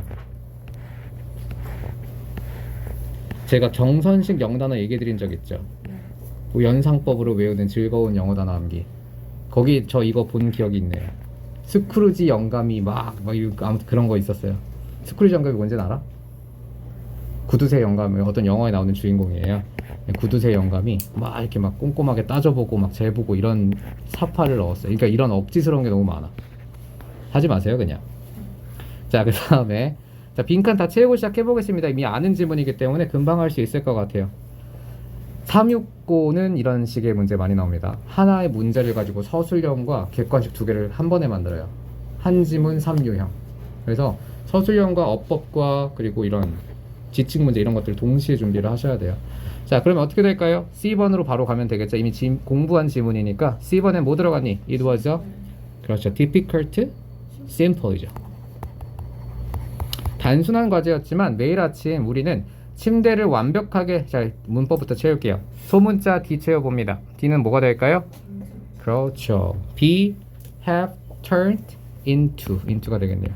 제가 정선식 영단어 얘기해 드린 적 있죠. 연상법으로 외우는 즐거운 영어 단어 암기. 거기 저 이거 본 기억이 있네요. 스크루지 영감이 아무튼 그런 거 있었어요. 스크루지 영감이 뭔지 알아? 구두쇠 영감, 어떤 영화에 나오는 주인공이에요. 구두쇠 영감이 막 이렇게 막 꼼꼼하게 따져보고 막 재보고 이런 사파를 넣었어요. 그러니까 이런 억지스러운 게 너무 많아. 하지 마세요 그냥. 자, 그 다음에 자, 빈칸 다 채우고 시작해 보겠습니다. 이미 아는 지문이기 때문에 금방 할 수 있을 것 같아요. 365는 이런 식의 문제 많이 나옵니다. 하나의 문제를 가지고 서술형과 객관식 두 개를 한 번에 만들어요. 한 지문 3유형. 그래서 서술형과 어법과 그리고 이런 지칙 문제 이런 것들 동시에 준비를 하셔야 돼요. 자, 그러면 어떻게 될까요? C번으로 바로 가면 되겠죠. 이미 공부한 지문이니까 C번에 뭐 들어갔니? It was a 그렇죠. difficult, simple이죠. 단순한 과제였지만 매일 아침 우리는 침대를 완벽하게 자, 문법부터 채울게요. 소문자 D 채워봅니다. D는 뭐가 될까요? 그렇죠. be, have turned into가 되겠네요.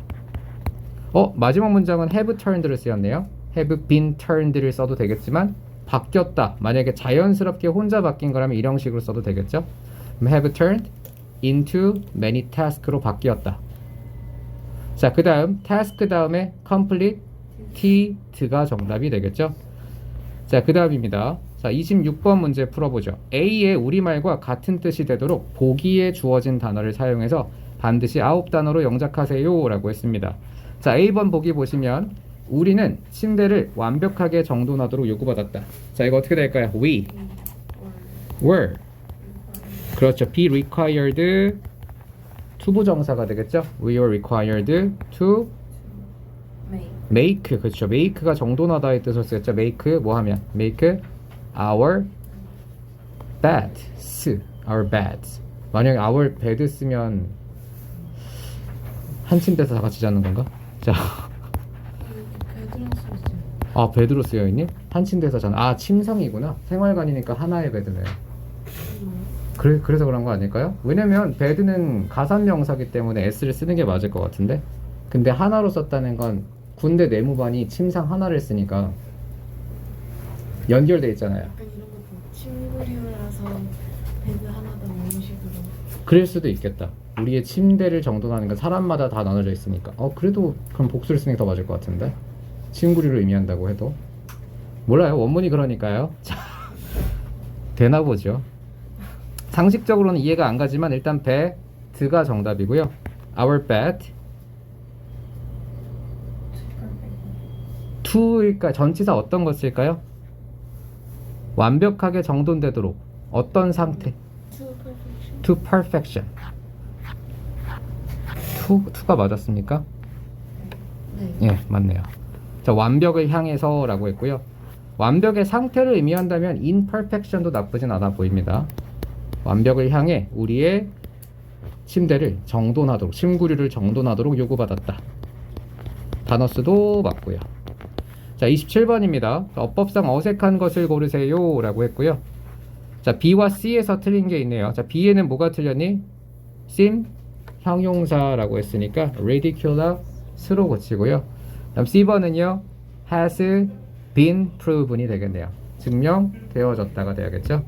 마지막 문장은 have turned를 쓰였네요. have been turned를 써도 되겠지만 바뀌었다. 만약에 자연스럽게 혼자 바뀐 거라면 이런 식으로 써도 되겠죠. have turned into many task로 바뀌었다. 자, 그 다음 task 다음에 complete가 정답이 되겠죠. 자, 그 다음입니다. 자, 26번 문제 풀어보죠. A의 우리말과 같은 뜻이 되도록 보기에 주어진 단어를 사용해서 반드시 9단어로 영작하세요 라고 했습니다. 자, A번 보기 보시면 우리는 침대를 완벽하게 정돈하도록 요구받았다. 자, 이거 어떻게 될까요? We were 그렇죠. be required 투부정사가 되겠죠. We were required to make 그렇죠. make가 정돈하다의 뜻을 쓰였죠. make 뭐 하면 make our beds 만약에 our bed 쓰면 한 침대에서 다 같이 자는 건가? 자, 베드로 쓰여있니? 한 침대에서 자는 침상이구나. 생활관이니까 하나의 베드네요. 그래서 그런 거 아닐까요? 왜냐면 베드는 가산명사기 때문에 S를 쓰는 게 맞을 것 같은데 근데 하나로 썼다는 건 군대 내무반이 침상 하나를 쓰니까 연결돼 있잖아요. 약간 이런 거 친구류라서 베드 하나다 이런 식으로. 그럴 수도 있겠다. 우리의 침대를 정돈하는 건 사람마다 다 나눠져 있으니까 그래도 그럼 복수를 쓰는 게 더 맞을 것 같은데 친구류를 의미한다고 해도 몰라요. 원문이 그러니까요. 자, 되나 보죠. 상식적으로는 이해가 안 가지만 일단 bed가 정답이고요. Our bed to일까 전치사 어떤 거 쓸까요? 완벽하게 정돈되도록 어떤 상태? To perfection. to가 맞았습니까? 네. 예, 맞네요. 자, 완벽을 향해서 라고 했고요. 완벽의 상태를 의미한다면 imperfection도 나쁘진 않아 보입니다. 완벽을 향해 우리의 침대를 정돈하도록, 침구류를 정돈하도록 요구받았다. 단어 수도 맞고요. 자, 27번입니다. 어법상 어색한 것을 고르세요 라고 했고요. 자, B와 C에서 틀린 게 있네요. 자, B에는 뭐가 틀렸니? seem 형용사라고 했으니까 ridiculous로 고치고요. 다음 C번은요, has been proven이 되겠네요. 증명되어졌다가 돼야겠죠.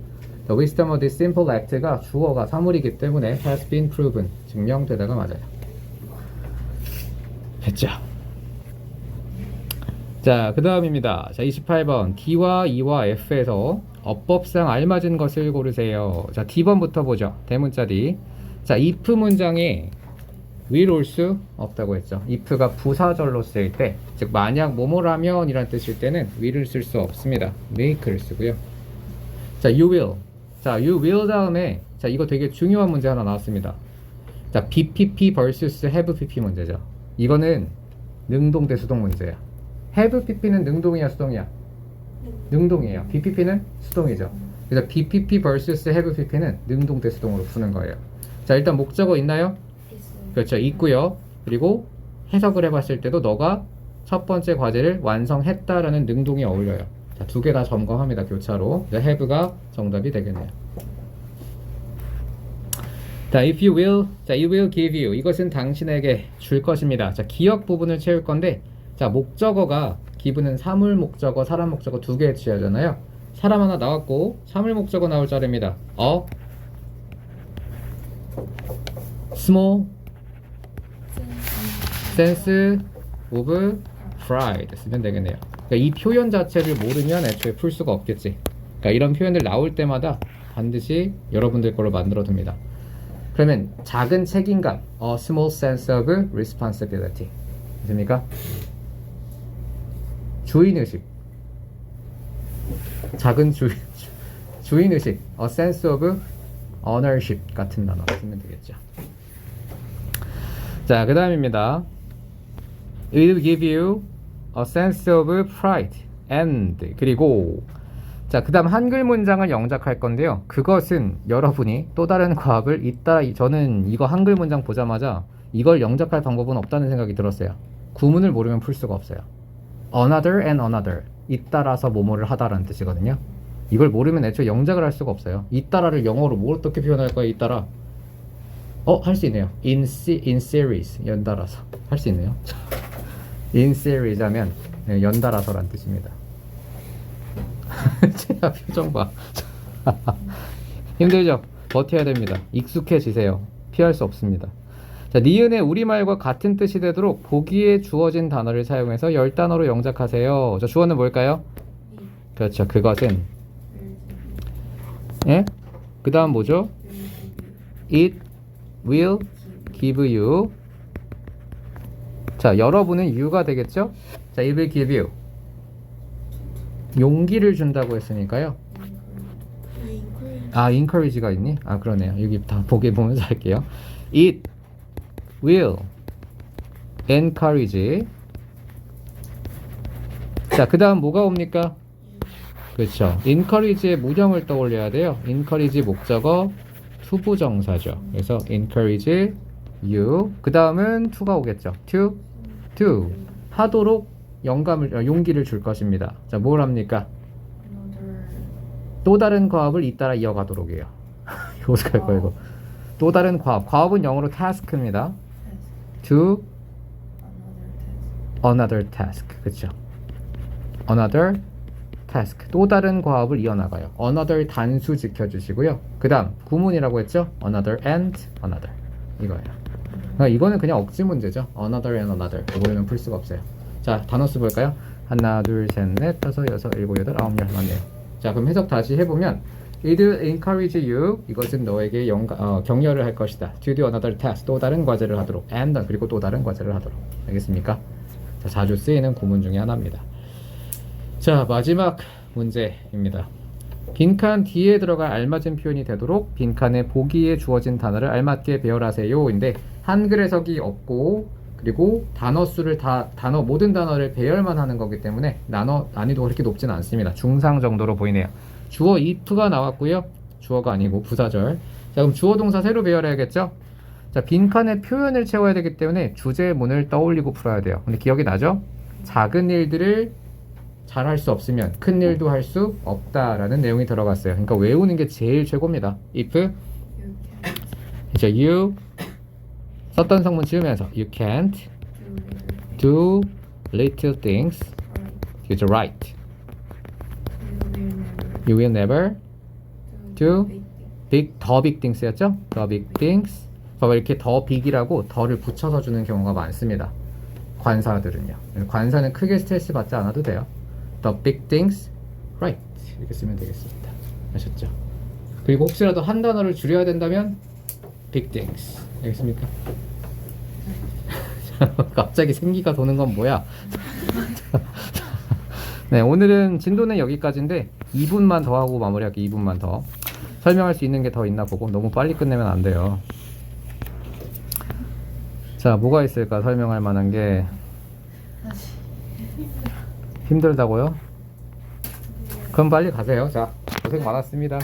The wisdom of this simple act가 주어가 사물이기 때문에 has been proven, 증명되다가 맞아요. 됐죠. 자, 그 다음입니다. 자, 28번 D와 E와 F에서 어법상 알맞은 것을 고르세요. 자, D번부터 보죠. 대문자 D. 자, if 문장에 will 올 수 없다고 했죠. if가 부사절로 쓰일 때, 즉 만약 뭐뭐라면 이란 뜻일 때는 will을 쓸 수 없습니다. make를 쓰고요. 자, you will. 자, you will 다음에, 자, 이거 되게 중요한 문제 하나 나왔습니다. 자, BPP vs have PP 문제죠. 이거는 능동 대 수동 문제야. have PP는 능동이야, 수동이야? 능동이에요. BPP는 수동이죠. 그래서 BPP vs have PP는 능동 대 수동으로 푸는 거예요. 자, 일단 목적어 있나요? 그렇죠, 있고요. 그리고 해석을 해봤을 때도 너가 첫 번째 과제를 완성했다라는 능동이 어울려요. 자, 두 개 다 점검합니다. 교차로. have가 정답이 되겠네요. 자, if you will, 자, it will give you. 이것은 당신에게 줄 것입니다. 자, 기억 부분을 채울 건데, 자, 목적어가 give는 사물 목적어, 사람 목적어 두 개 취하잖아요. 사람 하나 나왔고 사물 목적어 나올 자리입니다. a small sense of pride 쓰면 되겠네요. 그러니까 이 표현 자체를 모르면 애초에 풀 수가 없겠지. 그러니까 이런 표현들 나올 때마다 반드시 여러분들 걸로 만들어 둡니다. 그러면 작은 책임감, a small sense of responsibility 있습니까? 주인의식, 작은 주인의식, a sense of ownership 같은 단어 쓰면 되겠죠. 자, 그 다음입니다. It will give you a sense of pride and, 그리고 자, 그 다음 한글 문장을 영작할 건데요. 그것은 여러분이 또 다른 과학을 잇따라, 저는 이거 한글 문장 보자마자 이걸 영작할 방법은 없다는 생각이 들었어요. 구문을 모르면 풀 수가 없어요. Another and another, 잇따라서 뭐뭐를 하다라는 뜻이거든요. 이걸 모르면 애초에 영작을 할 수가 없어요. 잇따라를 영어로 뭐 어떻게 표현할 거예요? 잇따라 할 수 있네요. in series, 연달아서 할 수 있네요. in series 하면 연달아서란 뜻입니다. 제가 표정 봐. 힘들죠? 버텨야 됩니다. 익숙해지세요. 피할 수 없습니다. 자, 니은의 우리말과 같은 뜻이 되도록 보기에 주어진 단어를 사용해서 10단어로 영작하세요. 자, 주어는 뭘까요? 그렇죠. 그것은 예? 그 다음 뭐죠? It will give you. 자, 여러분은 you가 되겠죠? 자, it will give you. 용기를 준다고 했으니까요. 아, encourage가 있니? 아, 그러네요. 여기 다 보기 보면서 할게요. It will encourage. 자, 그 다음 뭐가 옵니까? 그렇죠. encourage의 무형을 떠올려야 돼요. encourage 목적어 투부정사죠. 그래서 encourage you. 그 다음은 to가 오겠죠. to 하도록 용기를 줄 것입니다. 자, 뭘 합니까? 또 다른 과업을 잇따라 이어가도록 해요. 이거 어떻게 할 거야, 이거? 또 다른 과업은 영어로 task입니다. to another task. 그렇죠. another task. 또 다른 과업을 이어나가요. another 단수 지켜주시고요. 그 다음 구문이라고 했죠. another and another. 이거예요. 그러니까 이거는 그냥 억지 문제죠. another and another. 이거는 풀 수가 없어요. 자, 단어 수 볼까요? 하나, 둘, 셋, 넷, 다섯, 여섯, 일곱, 여덟, 아홉, 열. 맞네요. 자, 그럼 해석 다시 해보면 It will encourage you. 이것은 너에게 격려를 할 것이다. To do another task. 또 다른 과제를 하도록. And 그리고 또 다른 과제를 하도록. 알겠습니까? 자, 자주 쓰이는 구문 중에 하나입니다. 자, 마지막 문제입니다. 빈칸 뒤에 들어갈 알맞은 표현이 되도록 빈칸에 보기에 주어진 단어를 알맞게 배열하세요. 인데 한글 해석이 없고, 그리고 단어 수를 모든 단어를 배열만 하는 거기 때문에 난이도가 그렇게 높지는 않습니다. 중상 정도로 보이네요. 주어 if가 나왔고요. 주어가 아니고 부사절. 자, 그럼 주어 동사 새로 배열해야겠죠? 자, 빈칸에 표현을 채워야 되기 때문에 주제문을 떠올리고 풀어야 돼요. 근데 기억이 나죠? 작은 일들을 잘 할 수 없으면 큰 일도 할 수 없다라는 내용이 들어갔어요. 그러니까 외우는 게 제일 최고입니다. if 이제 you 썼던 성문 지우면서 you can't do little things is right. You will never do the big things였죠? The big things. 봐봐, 이렇게 the big이라고 더를 붙여서 주는 경우가 많습니다. 관사들은요. 관사는 크게 스트레스 받지 않아도 돼요. The big things, right. 이렇게 쓰면 되겠습니다. 아셨죠? 그리고 혹시라도 한 단어를 줄여야 된다면 big things. 알겠습니까? 갑자기 생기가 도는 건 뭐야? 네, 오늘은 진도는 여기까지인데 2분만 더 하고 마무리할게요. 2분만 더. 설명할 수 있는 게 더 있나 보고 너무 빨리 끝내면 안 돼요. 자, 뭐가 있을까 설명할 만한 게. 힘들다고요? 그럼 빨리 가세요. 자, 고생 많았습니다.